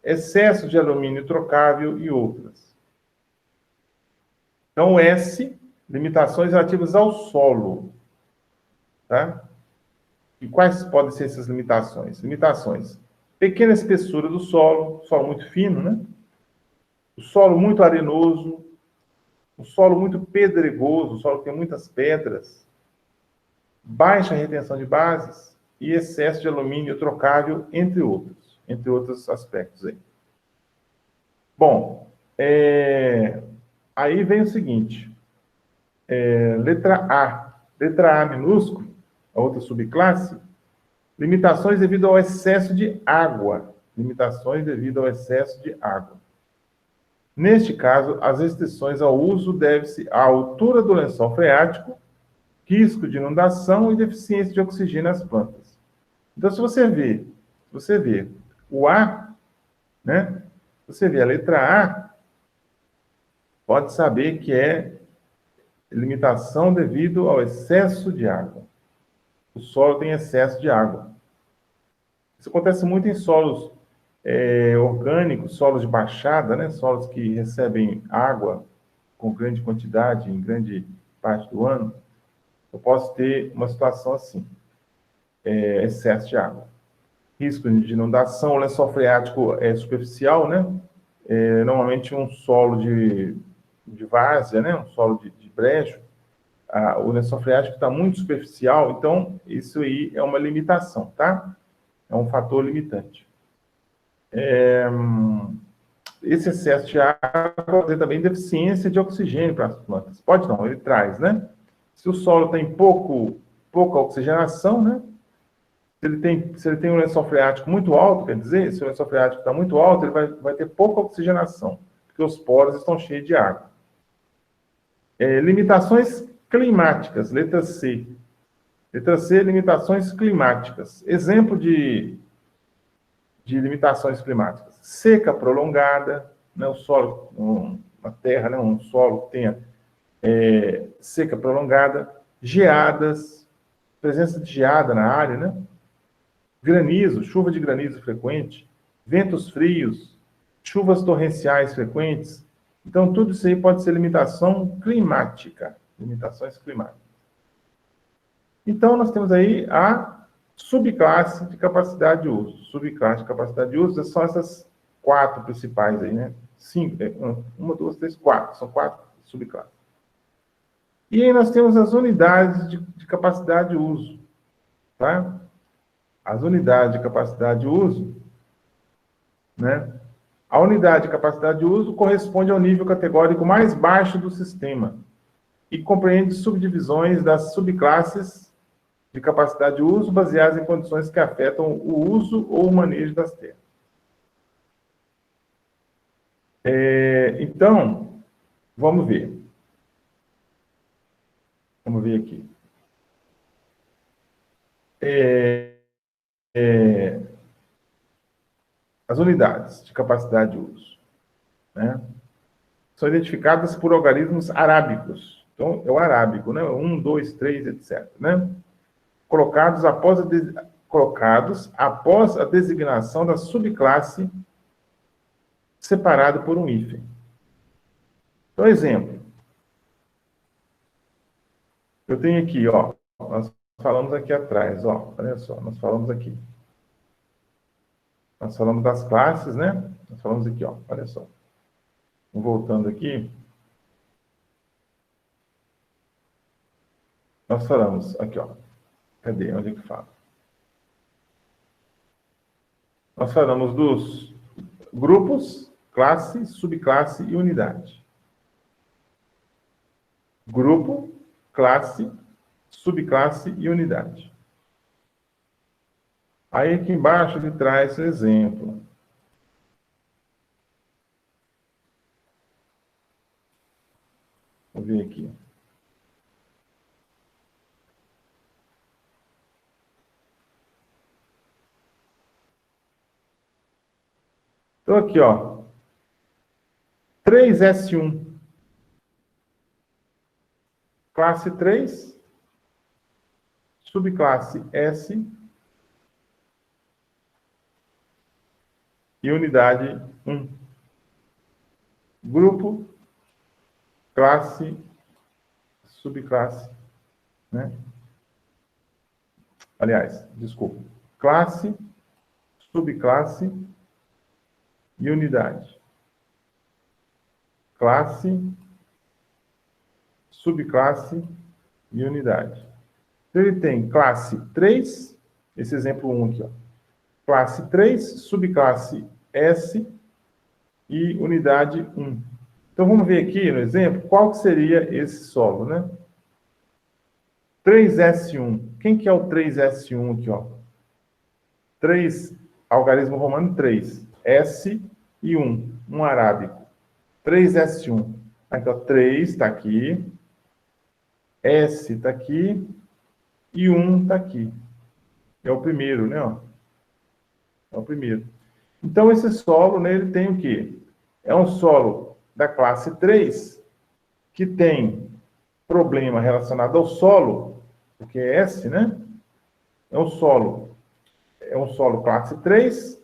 excesso de alumínio trocável e outras. Então, S, limitações relativas ao solo, tá? E quais podem ser essas limitações? Limitações: pequena espessura do solo muito fino, né? O solo muito arenoso, o solo muito pedregoso, o solo que tem muitas pedras, baixa retenção de bases e excesso de alumínio trocável, entre outros aspectos aí. Bom, aí vem o seguinte, letra A minúsculo, a outra subclasse, limitações devido ao excesso de água, Neste caso, as restrições ao uso devem-se à altura do lençol freático, risco de inundação e deficiência de oxigênio nas plantas. Então, se você vê o A, né? Você vê a letra A, pode saber que é limitação devido ao excesso de água. O solo tem excesso de água. Isso acontece muito em solos orgânicos, solos de baixada, né? Solos que recebem água com grande quantidade, em grande parte do ano. Eu posso ter uma situação assim, excesso de água. Risco de inundação, o lençol freático é superficial, né? Normalmente um solo de várzea, né? Um solo de brejo, o lençol freático está muito superficial, então isso aí é uma limitação, tá? É um fator limitante. Esse excesso de água pode ter também deficiência de oxigênio para as plantas. Pode não, ele traz, né? Se o solo tem pouca oxigenação, né? Se ele tem um lençol freático muito alto, quer dizer, se o lençol freático está muito alto, ele vai ter pouca oxigenação, porque os poros estão cheios de água. Limitações climáticas, letra C. Letra C, limitações climáticas. Exemplo de limitações climáticas. Seca prolongada, né, o solo, uma terra, né, um solo que tenha seca prolongada, geadas, presença de geada na área, né? Granizo, chuva de granizo frequente, ventos frios, chuvas torrenciais frequentes. Então, tudo isso aí pode ser limitação climática, limitações climáticas. Então, nós temos aí a subclasse de capacidade de uso. Subclasse de capacidade de uso são essas 4 principais aí, né? 1, 2, 3, 4. São 4 subclasses. E aí nós temos as unidades de capacidade de uso. tá? As unidades de capacidade de uso, né? A unidade de capacidade de uso corresponde ao nível categórico mais baixo do sistema e compreende subdivisões das subclasses de capacidade de uso baseadas em condições que afetam o uso ou o manejo das terras. Então, vamos ver. Vamos ver aqui. As unidades de capacidade de uso, né, são identificadas por algarismos arábicos. Então, é o arábico, né? 1, 2, 3, etc. Né? Colocados após a designação da subclasse separado por um hífen. Então, exemplo. Eu tenho aqui, ó, nós falamos aqui atrás, ó, olha só, nós falamos aqui. Nós falamos das classes, né? Nós falamos aqui, ó, olha só. Voltando aqui. Nós falamos aqui, ó. Cadê? Onde é que fala? Nós falamos dos grupos, classe, subclasse e unidade. Grupo, classe, subclasse e unidade. Aí aqui embaixo ele traz o exemplo. Vou ver aqui. Então aqui, ó. 3S1. Classe 3, subclasse S e unidade 1. Grupo, classe, subclasse, né? Aliás, desculpa. Classe, subclasse e unidade. Classe, subclasse e unidade. Então, ele tem classe 3, esse exemplo 1 aqui, ó. Classe 3, subclasse S e unidade 1. Então, vamos ver aqui no exemplo qual que seria esse solo, né? 3S1. Quem que é o 3S1 aqui, ó? 3, algarismo romano 3. S e 1. Um arábico. 3S1. Aqui, ó, 3 está aqui. S está aqui. E 1 está aqui. É o primeiro, né? Ó. É o primeiro. Então, esse solo, né, ele tem o quê? É um solo da classe 3, que tem problema relacionado ao solo, porque é S, né? É um solo classe 3.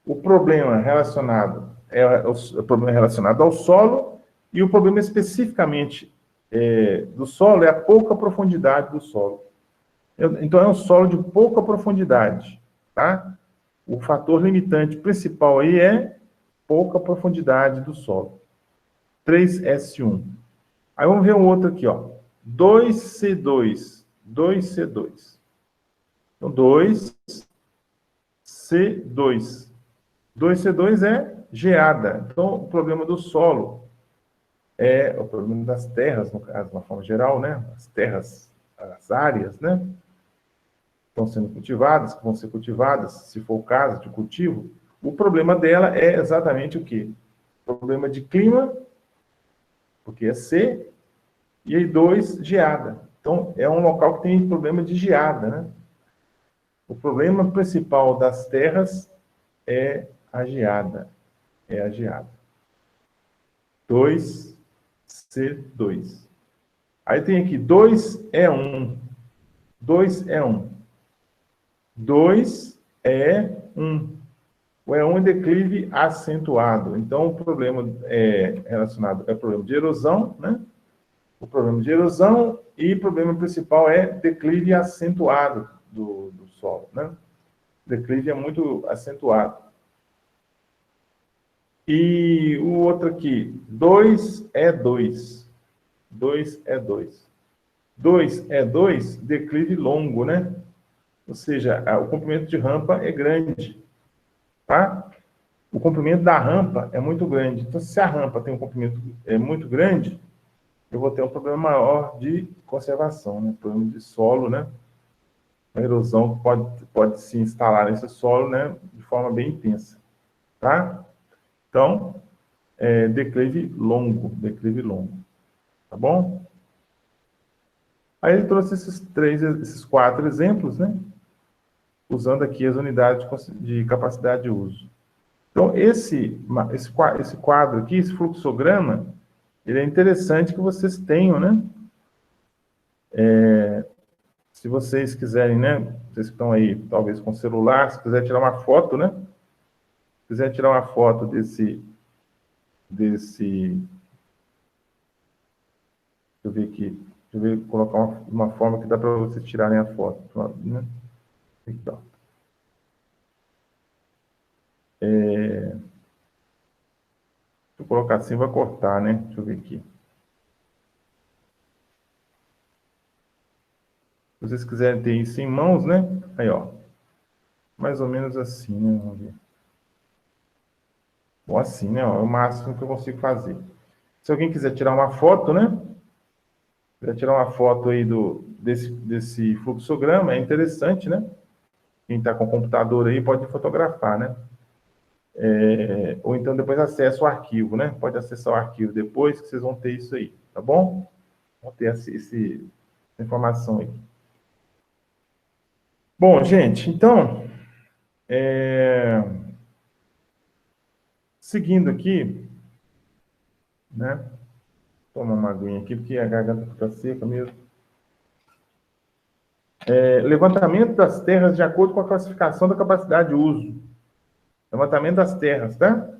O problema relacionado o problema relacionado ao solo, e o problema especificamente do solo é a pouca profundidade do solo. Então, é um solo de pouca profundidade, tá? O fator limitante principal aí é pouca profundidade do solo. 3S1. Aí vamos ver um outro aqui, ó. 2C2. 2C2. Então, 2C2. 2C2 é geada. Então, o problema do solo é o problema das terras, no caso, de uma forma geral, né? As terras, as áreas, né? Estão sendo cultivadas, que vão ser cultivadas, se for o caso de cultivo. O problema dela é exatamente o quê? Problema de clima, porque é C, e aí 2, geada. Então, é um local que tem problema de geada, né? O problema principal das terras é a geada. É a geada. 2C2. Aí tem aqui 2E1. 2E1. 2E1. O E1 é declive acentuado. Então, o problema relacionado é o problema de erosão, né? O problema de erosão e o problema principal é declive acentuado do solo, né? Declive é muito acentuado. E o outro aqui, 2E2. 2E2. 2E2, declive longo, né? Ou seja, o comprimento de rampa é grande, tá? O comprimento da rampa é muito grande. Então, se a rampa tem um comprimento muito grande, eu vou ter um problema maior de conservação, né? Problema de solo, né? A erosão pode se instalar nesse solo, né? De forma bem intensa, tá? Então, declive longo, tá bom? Aí ele trouxe esses 4 exemplos, né? Usando aqui as unidades de capacidade de uso. Então, esse quadro aqui, esse fluxograma, ele é interessante que vocês tenham, né? Se vocês quiserem, né? Vocês que estão aí, talvez com celular, se quiser tirar uma foto, né? Se quiser tirar uma foto desse... Deixa eu ver aqui. Deixa eu ver, colocar uma forma que dá para vocês tirarem a foto, né? Então. Se eu colocar assim, vai cortar, né? Deixa eu ver aqui. Se vocês quiserem ter isso em mãos, né? Aí, ó. Mais ou menos assim, né? Vamos ver. Ou assim, né? Ó, é o máximo que eu consigo fazer. Se alguém quiser tirar uma foto, né? Quiser tirar uma foto aí desse fluxograma, é interessante, né? Quem está com o computador aí pode fotografar, né? Ou então depois acessa o arquivo, né? Pode acessar o arquivo depois, que vocês vão ter isso aí, tá bom? Vão ter essa informação aí. Bom, gente, então, seguindo aqui, né? Toma uma aguinha aqui, porque a garganta fica seca mesmo. Levantamento das terras de acordo com a classificação da capacidade de uso. Levantamento das terras, tá?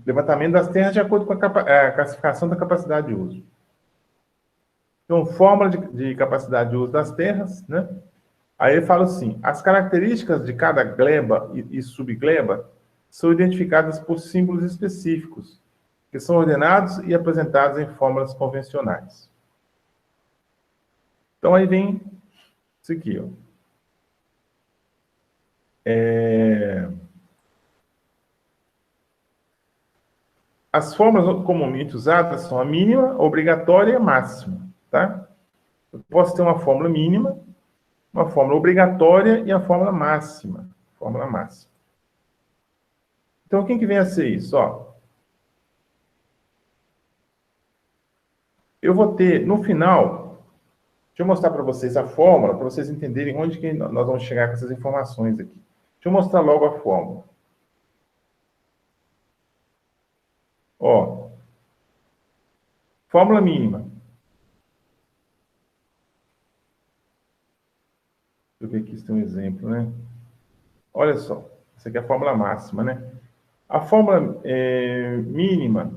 Levantamento das terras de acordo com a classificação da capacidade de uso. Então, fórmula de capacidade de uso das terras, né? Aí ele fala assim, as características de cada gleba e subgleba são identificadas por símbolos específicos, que são ordenados e apresentados em fórmulas convencionais. Então, aí vem isso aqui, ó. As fórmulas comumente usadas são a mínima, a obrigatória e a máxima, tá? Eu posso ter uma fórmula mínima, uma fórmula obrigatória e a fórmula máxima. Fórmula máxima. Então, quem que vem a ser isso? Ó, eu vou ter, no final, deixa eu mostrar para vocês a fórmula, para vocês entenderem onde que nós vamos chegar com essas informações aqui. Deixa eu mostrar logo a fórmula. Ó, fórmula mínima. Deixa eu ver aqui se tem um exemplo, né? Olha só, essa aqui é a fórmula máxima, né? A fórmula mínima,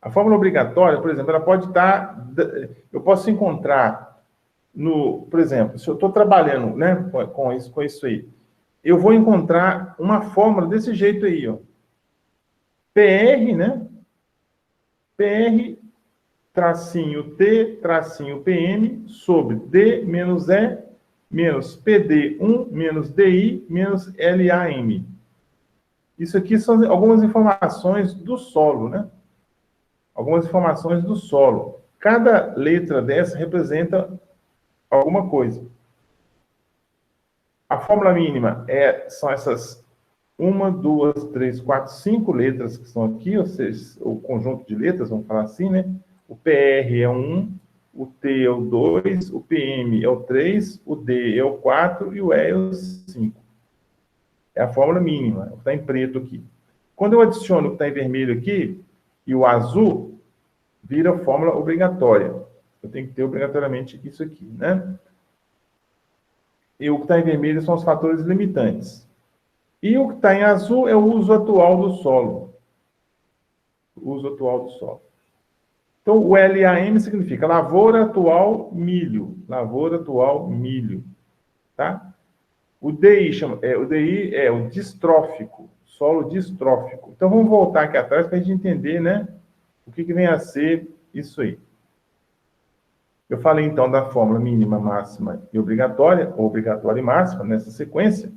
a fórmula obrigatória, por exemplo, ela pode estar... Eu posso encontrar por exemplo, se eu estou trabalhando, né, com isso aí, eu vou encontrar uma fórmula desse jeito aí, ó. PR, né? PR, tracinho T, tracinho PM, sobre D menos E, menos PD1, menos DI, menos LAM. Isso aqui são algumas informações do solo, né? Algumas informações do solo. Cada letra dessa representa alguma coisa. A fórmula mínima são essas 1, 2, 3, 4, 5 letras que estão aqui, ou seja, o conjunto de letras, vamos falar assim, né? O PR é o 1, o T é o 2, o PM é o 3, o D é o 4 e o E é o 5. É a fórmula mínima, o que está em preto aqui. Quando eu adiciono o que está em vermelho aqui, e o azul, vira fórmula obrigatória. Eu tenho que ter obrigatoriamente isso aqui, né? E o que está em vermelho são os fatores limitantes. E o que está em azul é o uso atual do solo. O uso atual do solo. Então, o LAM significa lavoura atual milho. Lavoura atual milho. Tá? O DI é o distrófico. Solo distrófico. Então, vamos voltar aqui atrás para a gente entender, né, o que vem a ser isso aí. Eu falei, então, da fórmula mínima, máxima e obrigatória, ou obrigatória e máxima, nessa sequência.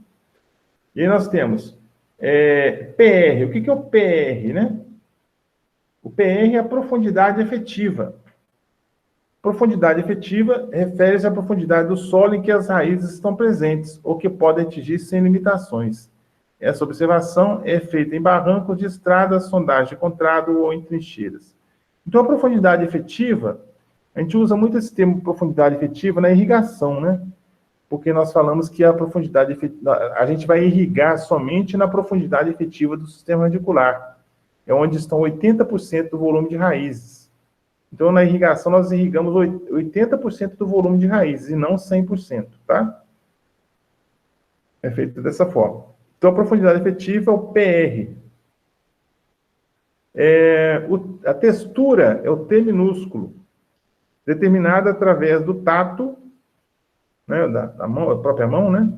E aí nós temos PR. O que é o PR, né? O PR é a profundidade efetiva. Profundidade efetiva refere-se à profundidade do solo em que as raízes estão presentes, ou que podem atingir sem limitações. Essa observação é feita em barrancos de estradas, sondagem de contrado ou em trincheiras. Então, a profundidade efetiva, a gente usa muito esse termo profundidade efetiva na irrigação, né? Porque nós falamos que a profundidade efetiva, a gente vai irrigar somente na profundidade efetiva do sistema radicular. É onde estão 80% do volume de raízes. Então, na irrigação, nós irrigamos 80% do volume de raízes, e não 100%, tá? É feito dessa forma. Então, a profundidade efetiva é o PR. A textura é o T minúsculo, determinada através do tato, né, da mão, a própria mão, né?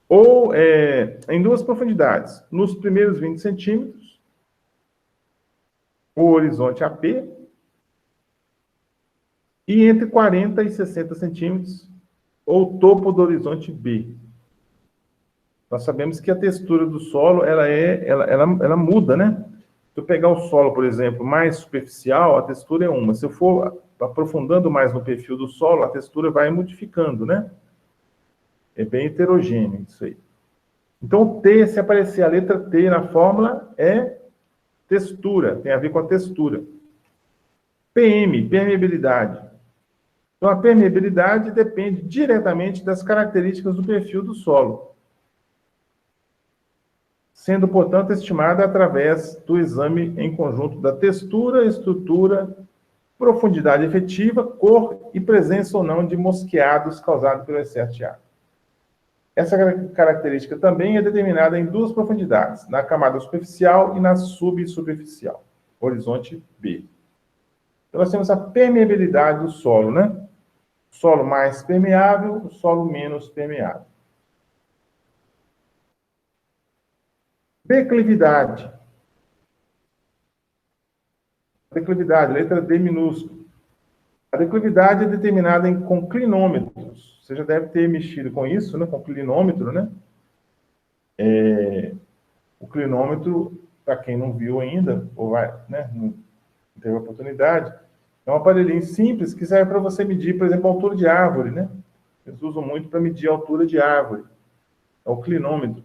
Ou em duas profundidades. Nos primeiros 20 centímetros, o horizonte AP, e entre 40 e 60 centímetros, ou topo do horizonte B. Nós sabemos que a textura do solo, ela muda, né? Se eu pegar o solo, por exemplo, mais superficial, a textura é uma. Se eu for aprofundando mais no perfil do solo, a textura vai modificando, né? É bem heterogêneo isso aí. Então, o T, se aparecer a letra T na fórmula, é textura, tem a ver com a textura. PM, permeabilidade. Então, a permeabilidade depende diretamente das características do perfil do solo, sendo, portanto, estimada através do exame em conjunto da textura, estrutura, profundidade efetiva, cor e presença ou não de mosqueados causados pelo excesso de água. Essa característica também é determinada em duas profundidades, na camada superficial e na subsuperficial, horizonte B. Então, nós temos a permeabilidade do solo, né? Solo mais permeável, solo menos permeável. Declividade. Declividade, letra D minúsculo. A declividade é determinada com clinômetros. Você já deve ter mexido com isso, né? Com clinômetro, né? O clinômetro, para quem não viu ainda, ou vai, né? Não teve oportunidade, é um aparelhinho simples que serve para você medir, por exemplo, a altura de árvore, né? Eles usam muito para medir a altura de árvore. É o clinômetro.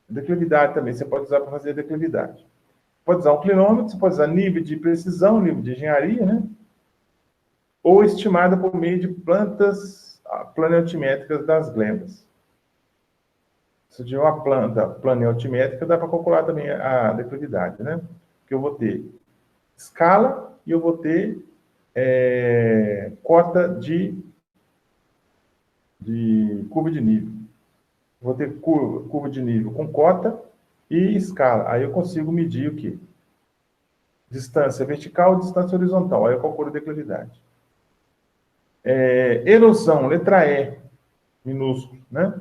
Declividade também, você pode usar para fazer a declividade. Pode usar um clinômetro, você pode usar nível de precisão, nível de engenharia, né? Ou estimada por meio de plantas planeoaltimétricas das glebas. Se tiver uma planta planeoaltimétrica, dá para calcular também a declividade, né? Porque eu vou ter escala e eu vou ter cota de curva de nível. Vou ter curva de nível com cota e escala. Aí eu consigo medir o quê? Distância vertical e distância horizontal. Aí eu calculo a declividade. Erosão, letra E, minúsculo, né?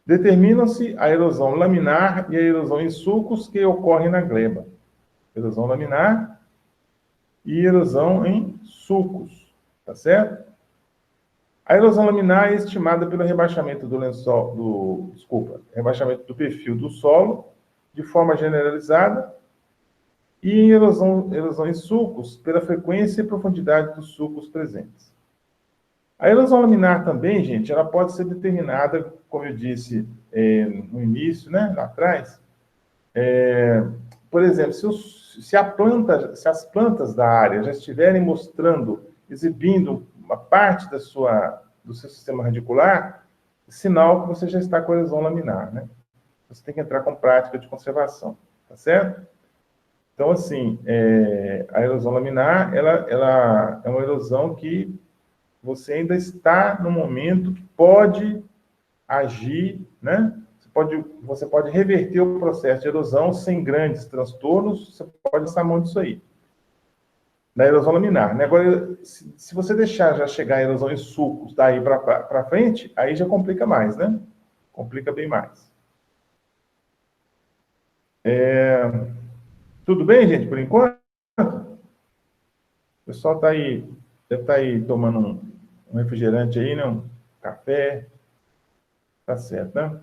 Determinam-se a erosão laminar e a erosão em sulcos que ocorrem na gleba. Erosão laminar e erosão em sulcos, tá certo? A erosão laminar é estimada pelo rebaixamento do lençol, rebaixamento do perfil do solo, de forma generalizada, e em erosão em sulcos, pela frequência e profundidade dos sulcos presentes. A erosão laminar também, gente, ela pode ser determinada, como eu disse no início, né, lá atrás. Por exemplo, se as plantas da área já estiverem exibindo uma parte do seu sistema radicular, sinal que você já está com erosão laminar, né? Você tem que entrar com prática de conservação, tá certo? Então, assim, a erosão laminar, ela é uma erosão que você ainda está no momento que pode agir, né? Você pode reverter o processo de erosão sem grandes transtornos, você pode lançar a mão disso aí, na erosão laminar, né? Agora, se você deixar já chegar a erosão em sulcos daí para frente, aí já complica mais, né? Complica bem mais. Tudo bem, gente, por enquanto? O pessoal está aí, deve estar aí tomando um refrigerante aí, né? Um café. Tá certo, né?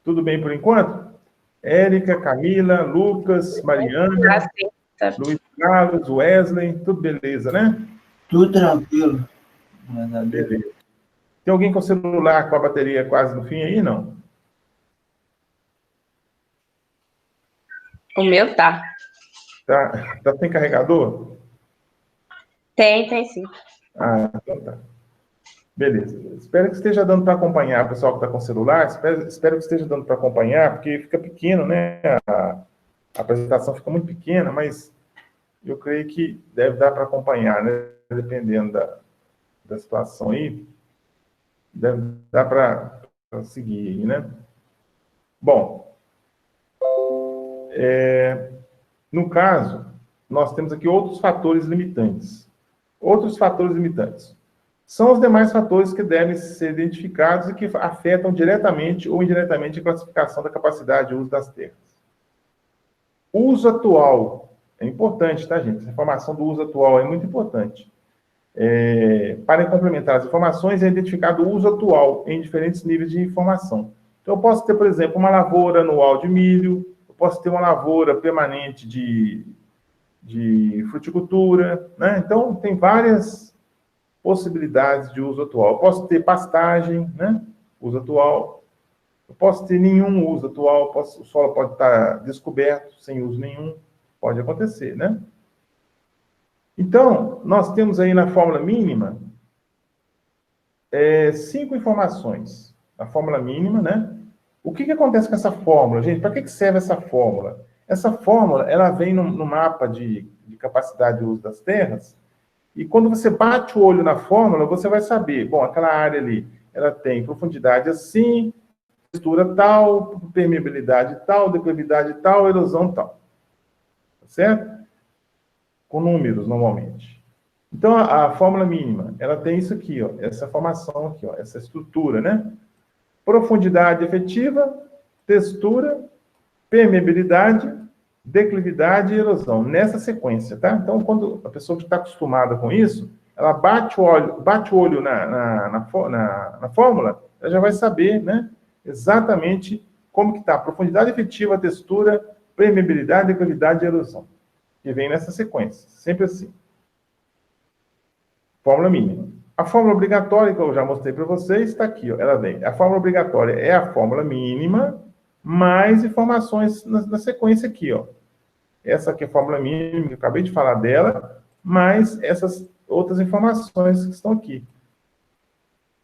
Tudo bem por enquanto? Érica, Camila, Lucas, Mariana, Luiz Carlos, Wesley, tudo beleza, né? Tudo tranquilo. Graças a Deus. Beleza. Tem alguém com o celular com a bateria quase no fim aí, não? O meu tá. Tá sem carregador? Tem sim. Ah, então tá. Beleza. Espero que esteja dando para acompanhar, pessoal que está com celular. Espero que esteja dando para acompanhar, porque fica pequeno, né? A apresentação fica muito pequena, mas eu creio que deve dar para acompanhar, né? Dependendo da situação aí, deve dar para seguir, né? Bom, no caso, nós temos aqui outros fatores limitantes. Outros fatores limitantes são os demais fatores que devem ser identificados e que afetam diretamente ou indiretamente a classificação da capacidade de uso das terras. O uso atual é importante, tá, gente? Essa informação do uso atual é muito importante. Para complementar as informações, é identificado o uso atual em diferentes níveis de informação. Então, eu posso ter, por exemplo, uma lavoura anual de milho, eu posso ter uma lavoura permanente de fruticultura, né? Então, tem várias possibilidades de uso atual. Eu posso ter pastagem, né? Uso atual. Eu posso ter nenhum uso atual, o solo pode estar descoberto, sem uso nenhum, pode acontecer, né? Então, nós temos aí na fórmula mínima 5 informações. A fórmula mínima, né? O que acontece com essa fórmula, gente? Para que serve essa fórmula? Essa fórmula, ela vem no mapa de capacidade de uso das terras, e quando você bate o olho na fórmula, você vai saber, bom, aquela área ali, ela tem profundidade assim, textura tal, permeabilidade tal, declividade tal, erosão tal. Certo? Com números, normalmente. Então, a fórmula mínima, ela tem isso aqui, ó, essa formação aqui, ó, essa estrutura, né? Profundidade efetiva, textura, permeabilidade, declividade e erosão, nessa sequência, tá? Então, quando a pessoa que está acostumada com isso, ela bate o olho na fórmula, ela já vai saber, né, exatamente como que está a profundidade efetiva, a textura, permeabilidade, declividade e erosão, que vem nessa sequência, sempre assim. Fórmula mínima. A fórmula obrigatória, que eu já mostrei para vocês, está aqui, ó, ela vem. A fórmula obrigatória é a fórmula mínima, mais informações na sequência aqui, ó. Essa aqui é a fórmula mínima, que eu acabei de falar dela, mais essas outras informações que estão aqui.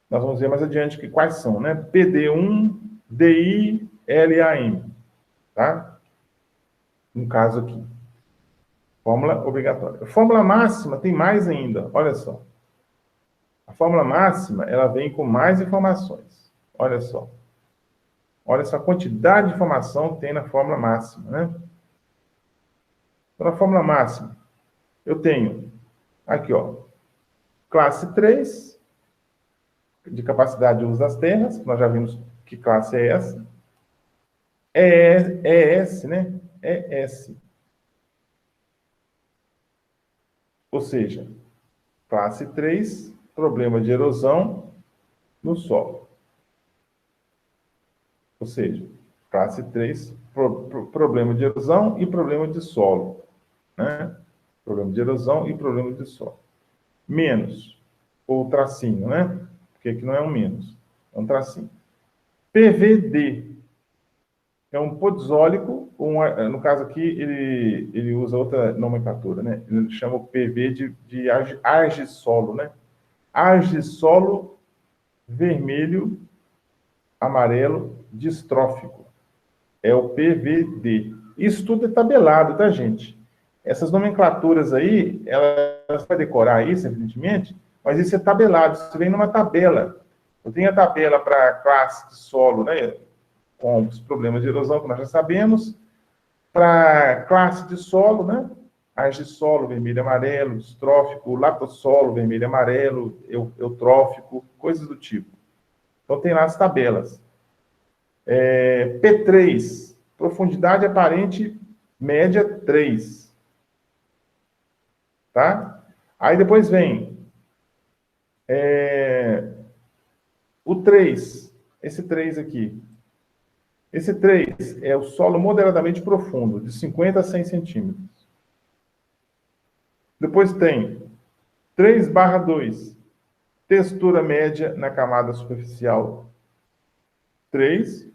Nós vamos ver mais adiante que quais são, né? PD1, DI, LAM, tá? No caso aqui. Fórmula obrigatória. A fórmula máxima tem mais ainda, olha só. A fórmula máxima, ela vem com mais informações. Olha só. Olha essa quantidade de informação que tem na fórmula máxima, né? Então, na fórmula máxima, eu tenho aqui, ó, classe 3, de capacidade de uso das terras, nós já vimos que classe é essa. ES, né? ES. Ou seja, classe 3, problema de erosão no solo. Ou seja, classe 3, problema de erosão e problema de solo. Né? Problema de erosão e problema de solo. Menos, ou tracinho, né? Porque aqui não é um menos, é um tracinho. PVD é um podzólico, no caso aqui ele usa outra nomenclatura, né? Ele chama o PV de argissolo, né? Argissolo vermelho, amarelo, distrófico. É o PVD. Isso tudo é tabelado, tá, gente? Essas nomenclaturas aí, elas vai decorar isso, evidentemente, mas isso é tabelado, isso vem numa tabela. Eu tenho a tabela para a classe de solo, né, com os problemas de erosão, que nós já sabemos, para classe de solo, né, argissolo, vermelho e amarelo, distrófico, latossolo, vermelho e amarelo, eutrófico, coisas do tipo. Então, tem lá as tabelas. P3, profundidade aparente média 3. tá? Aí depois vem o 3, esse 3 aqui. Esse 3 é o solo moderadamente profundo, de 50 a 100 centímetros. Depois tem 3/2, textura média na camada superficial 3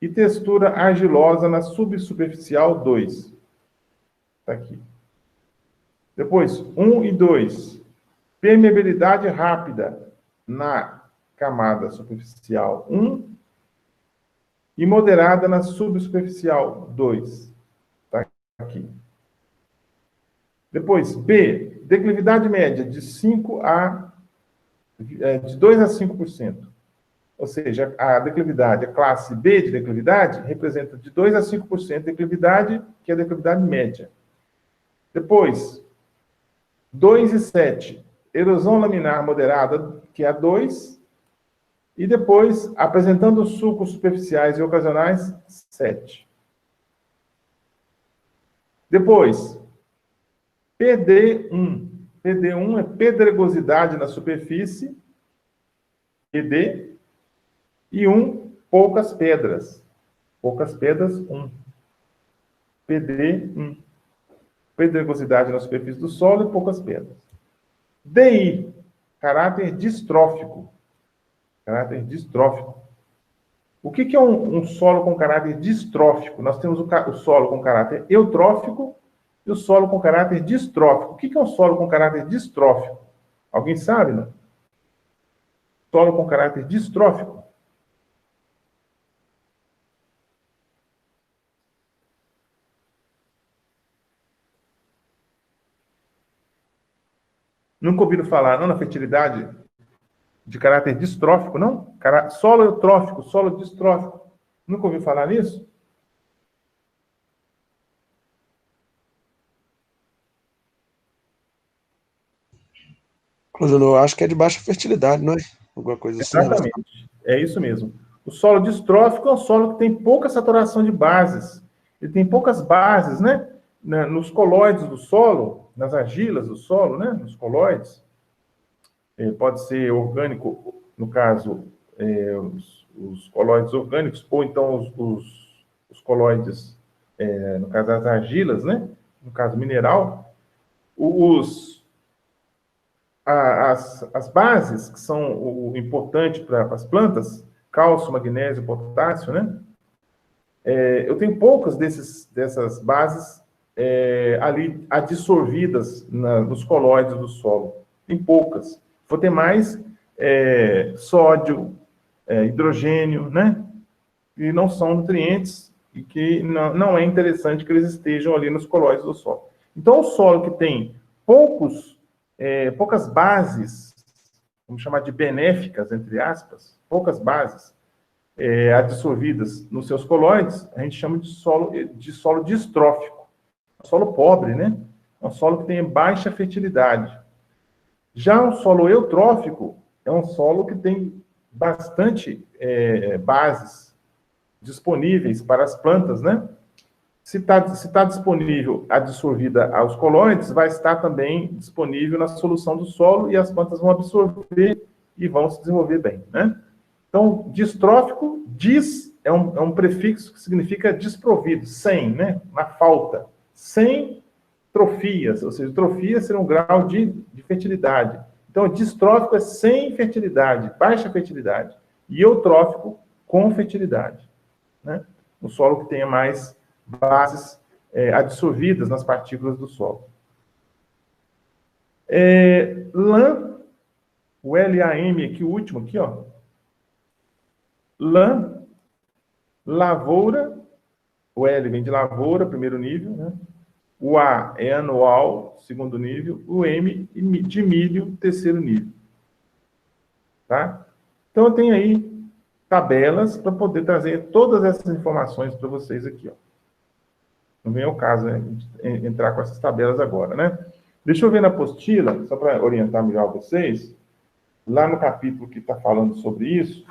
e textura argilosa na subsuperficial 2. Está aqui. Depois, 1 e 2, permeabilidade rápida na camada superficial 1 e moderada na subsuperficial 2. Está aqui. Depois, B, declividade média de 2 a 5%. Ou seja, a declividade, a classe B de declividade, representa de 2 a 5% de declividade, que é a declividade média. Depois, 2 e 7, erosão laminar moderada, que é a 2. E depois, apresentando sulcos superficiais e ocasionais, 7. Depois, PD1. PD1 é pedregosidade na superfície, PD, e 1, poucas pedras. Poucas pedras, 1. PD1. Pedregosidade na superfície do solo e poucas pedras. DI, caráter distrófico. Caráter distrófico. O que é um solo com caráter distrófico? Nós temos o solo com caráter eutrófico e o solo com caráter distrófico. O que é um solo com caráter distrófico? Alguém sabe, não? Solo com caráter distrófico. Nunca ouviram falar, não, na fertilidade de caráter distrófico, não? Solo eutrófico, solo distrófico. Nunca ouviu falar nisso? Clodono, eu acho que é de baixa fertilidade, não é? Alguma coisa assim. Exatamente. É isso mesmo. O solo distrófico é um solo que tem pouca saturação de bases. Ele tem poucas bases, né? Nos colóides do solo, nas argilas do solo, né? Nos colóides. Pode ser orgânico, no caso, os colóides orgânicos, ou então os colóides, no caso, as argilas, né? No caso, mineral. As bases, que são o importante para as plantas, cálcio, magnésio, potássio, né? Eu tenho poucas dessas bases ali adsorvidas nos colóides do solo. Tem poucas. Vou ter mais sódio, hidrogênio, né? E não são nutrientes e que não é interessante que eles estejam ali nos colóides do solo. Então, o solo que tem poucas bases, vamos chamar de benéficas, entre aspas, poucas bases adsorvidas nos seus colóides, a gente chama de solo distrófico. Solo pobre, né? É um solo que tem baixa fertilidade. Já o solo eutrófico é um solo que tem bastante bases disponíveis para as plantas, né? Se tá disponível adsorvida aos colóides, vai estar também disponível na solução do solo e as plantas vão absorver e vão se desenvolver bem, né? Então, distrófico, é um prefixo que significa desprovido, sem, né? Na falta. Sem trofias, ou seja, trofia seria um grau de fertilidade. Então, distrófico é sem fertilidade, baixa fertilidade. E eutrófico, com fertilidade, né? Um solo que tenha mais bases adsorvidas nas partículas do solo. LAM, o LAM aqui, o último aqui, ó. LAM, lavoura, o L vem de lavoura, primeiro nível, né? O A é anual, segundo nível, o M de milho, terceiro nível. Tá? Então, eu tenho aí tabelas para poder trazer todas essas informações para vocês aqui, ó. Não vem ao caso, né, entrar com essas tabelas agora, né? Deixa eu ver na apostila, só para orientar melhor vocês, lá no capítulo que está falando sobre isso,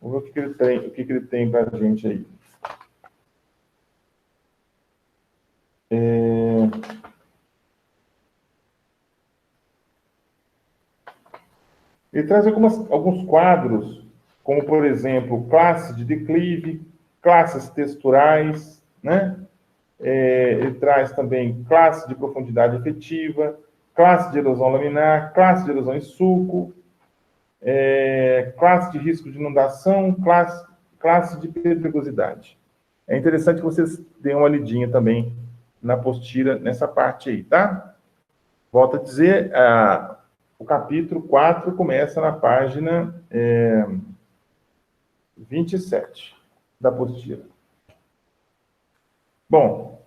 vamos ver o que ele tem para a gente aí. Ele traz alguns quadros, como, por exemplo, classe de declive, classes texturais, né? Ele traz também classe de profundidade efetiva, classe de erosão laminar, classe de erosão em sulco, classe de risco de inundação, classe de pedregosidade. É interessante que vocês deem uma lidinha também na apostila, nessa parte aí, tá? Volto a dizer, o capítulo 4 começa na página 27 da apostila. Bom,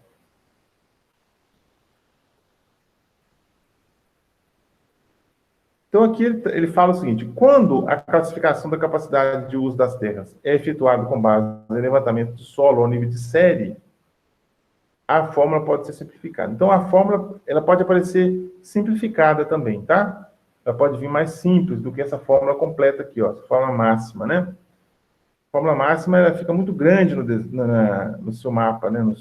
então aqui ele fala o seguinte: quando a classificação da capacidade de uso das terras é efetuada com base no levantamento do solo ao nível de série, a fórmula pode ser simplificada. Então, a fórmula ela pode aparecer simplificada também, tá? Ela pode vir mais simples do que essa fórmula completa aqui, ó, essa fórmula máxima, né? A fórmula máxima ela fica muito grande no seu mapa, né? No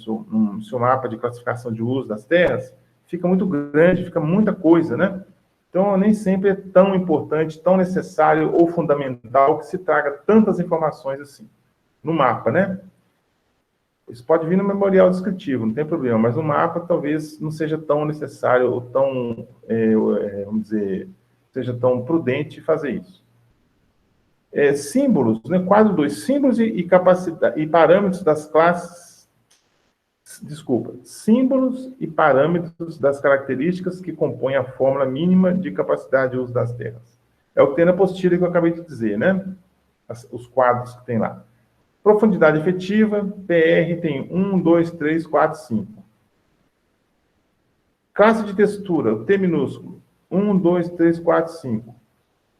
seu mapa de classificação de uso das terras, fica muito grande, fica muita coisa, né? Então, nem sempre é tão importante, tão necessário ou fundamental que se traga tantas informações assim no mapa, né? Isso pode vir no memorial descritivo, não tem problema, mas no mapa talvez não seja tão necessário ou tão, vamos dizer, seja tão prudente fazer isso. Símbolos, né? Quadro 2, símbolos e capacidade e parâmetros das classes, símbolos e parâmetros das características que compõem a fórmula mínima de capacidade de uso das terras. É o que tem na apostila que eu acabei de dizer, né? Os quadros que tem lá. Profundidade efetiva, PR tem 1, 2, 3, 4, 5. Classe de textura, T minúsculo, 1, 2, 3, 4, 5.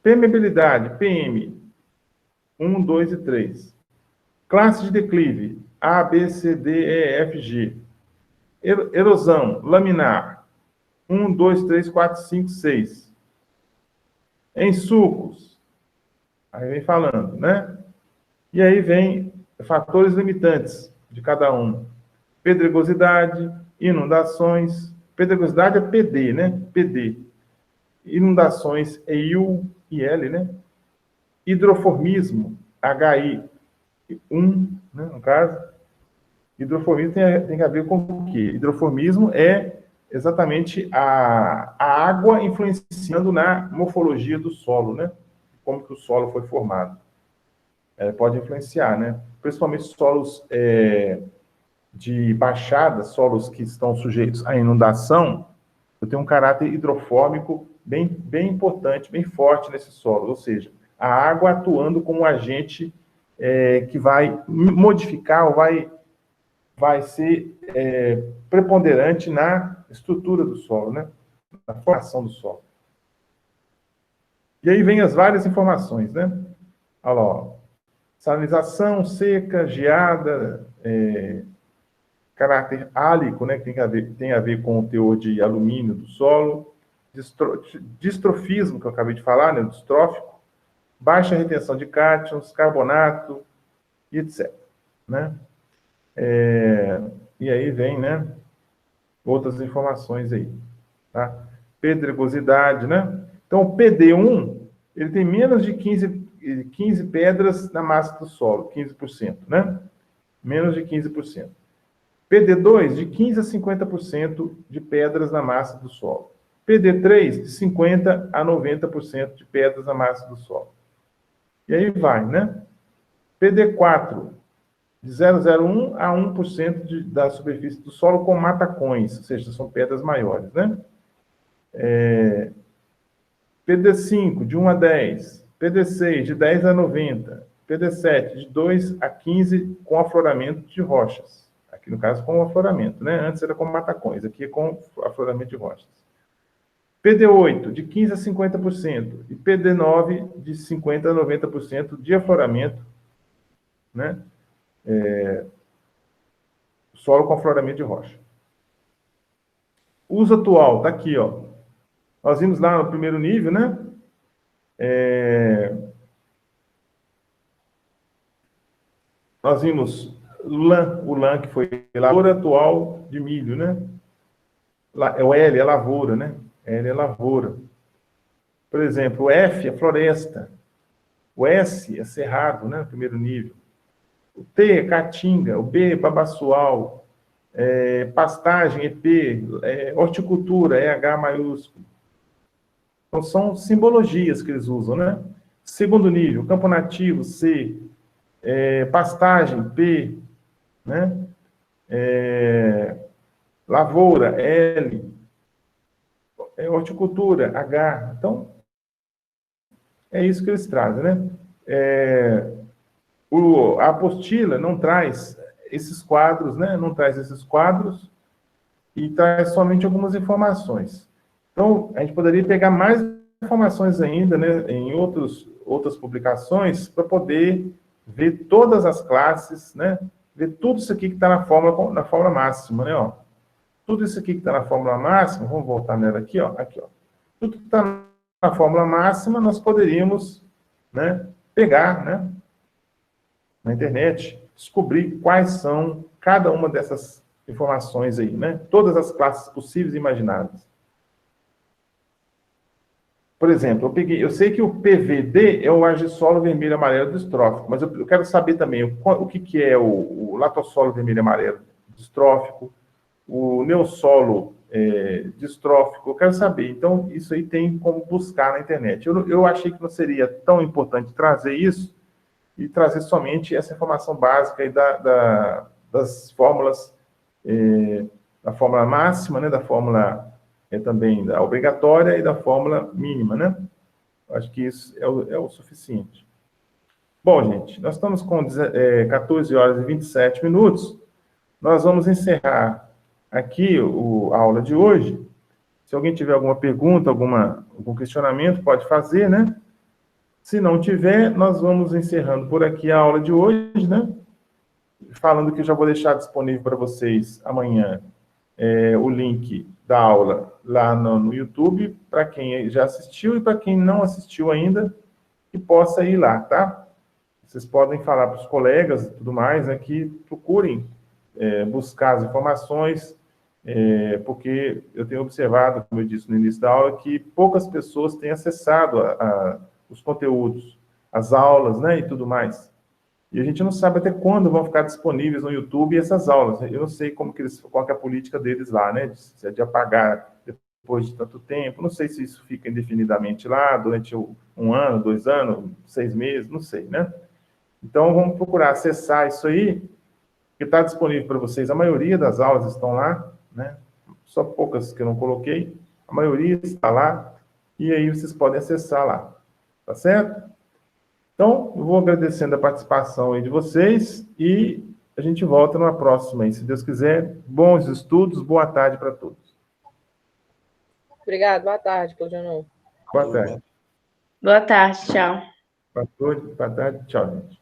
Permeabilidade, PM, 1, 2 e 3. Classe de declive, A, B, C, D, E, F, G. Erosão, laminar, 1, 2, 3, 4, 5, 6. Em sulcos, aí vem falando, né? E aí vem fatores limitantes de cada um. Pedregosidade, inundações. Pedregosidade é PD, né? PD. Inundações é IU e L, né? Hidroformismo, HI1, né, no caso. Hidroformismo tem a ver com o quê? Hidroformismo é exatamente a água influenciando na morfologia do solo, né? Como que o solo foi formado. Pode influenciar, né? Principalmente solos de baixada, solos que estão sujeitos à inundação, eu tenho um caráter hidrofórmico bem importante, bem forte nesse solo, ou seja, a água atuando como um agente que vai modificar ou vai ser preponderante na estrutura do solo, né? Na formação do solo. E aí vem as várias informações, né? Olha lá, ó. Salinização, seca, geada, caráter álico, né, que tem a ver com o teor de alumínio do solo, distrofismo, que eu acabei de falar, né, distrófico, baixa retenção de cátions, carbonato, e etc. Né? E aí vem, né, outras informações aí. Tá? Pedregosidade, né? Então, o PD1, ele tem menos de 15 pedras na massa do solo, 15%, né? Menos de 15%. PD2, de 15% a 50% de pedras na massa do solo. PD3, de 50% a 90% de pedras na massa do solo. E aí vai, né? PD4, de 0,01 a 1% da superfície do solo com matacões, ou seja, são pedras maiores, né? PD5, de 1 a 10. PD6, de 10 a 90. PD7, de 2 a 15, com afloramento de rochas. Aqui, no caso, com afloramento, né? Antes era com matacões, aqui é com afloramento de rochas. PD8, de 15% a 50%. E PD9, de 50% a 90% de afloramento, né? Solo com afloramento de rocha. Uso atual, está aqui, ó. Nós vimos lá no primeiro nível, né? Nós vimos o LAN, que foi lavoura atual de milho, né? O L é lavoura, né? L é lavoura. Por exemplo, o F é floresta. O S é cerrado, né? No primeiro nível. O T é caatinga. O B é babaçoal. Pastagem, EP. Horticultura, EH maiúsculo. Então, são simbologias que eles usam, né? Segundo nível, campo nativo, C. Pastagem, P. Né? Lavoura, L. Horticultura, H. Então, é isso que eles trazem, né? A apostila não traz esses quadros, né? Não traz esses quadros e traz somente algumas informações. Então, a gente poderia pegar mais informações ainda, né? Em outras publicações para poder ver todas as classes, né? Ver tudo isso aqui que está na fórmula máxima, né? Ó. Tudo isso aqui que está na fórmula máxima, vamos voltar nela aqui, ó. Aqui, ó. Tudo que está na fórmula máxima, nós poderíamos, né, pegar, né, na internet, descobrir quais são cada uma dessas informações aí, né? Todas as classes possíveis e imagináveis. Por exemplo, eu sei que o PVD é o argissolo vermelho amarelo distrófico, mas eu quero saber também o que é o latossolo vermelho amarelo distrófico, o neossolo distrófico, eu quero saber. Então, isso aí tem como buscar na internet. Eu achei que não seria tão importante trazer isso e trazer somente essa informação básica aí das fórmulas, da fórmula máxima, né, da fórmula também da obrigatória e da fórmula mínima, né? Acho que isso é o suficiente. Bom, gente, nós estamos com 14 horas e 27 minutos. Nós vamos encerrar aqui a aula de hoje. Se alguém tiver alguma pergunta, algum questionamento, pode fazer, né? Se não tiver, nós vamos encerrando por aqui a aula de hoje, né? Falando que eu já vou deixar disponível para vocês amanhã o link da aula lá no YouTube, para quem já assistiu e para quem não assistiu ainda, que possa ir lá, tá? Vocês podem falar para os colegas e tudo mais, né, que procurem buscar as informações, porque eu tenho observado, como eu disse no início da aula, que poucas pessoas têm acessado os conteúdos, as aulas, né, e tudo mais. E a gente não sabe até quando vão ficar disponíveis no YouTube essas aulas. Eu não sei qual que é a política deles lá, né, se é de apagar depois de tanto tempo, não sei se isso fica indefinidamente lá, durante 1 ano, 2 anos, 6 meses, não sei, né. Então, vamos procurar acessar isso aí, que está disponível para vocês. A maioria das aulas estão lá, né? Só poucas que eu não coloquei. A maioria está lá, e aí vocês podem acessar lá. Tá certo? Então, eu vou agradecendo a participação aí de vocês, e a gente volta numa próxima aí, se Deus quiser. Bons estudos, boa tarde para todos. Obrigado, boa tarde, Claudio. Boa tarde. Boa tarde, tchau. Boa tarde, tchau, gente.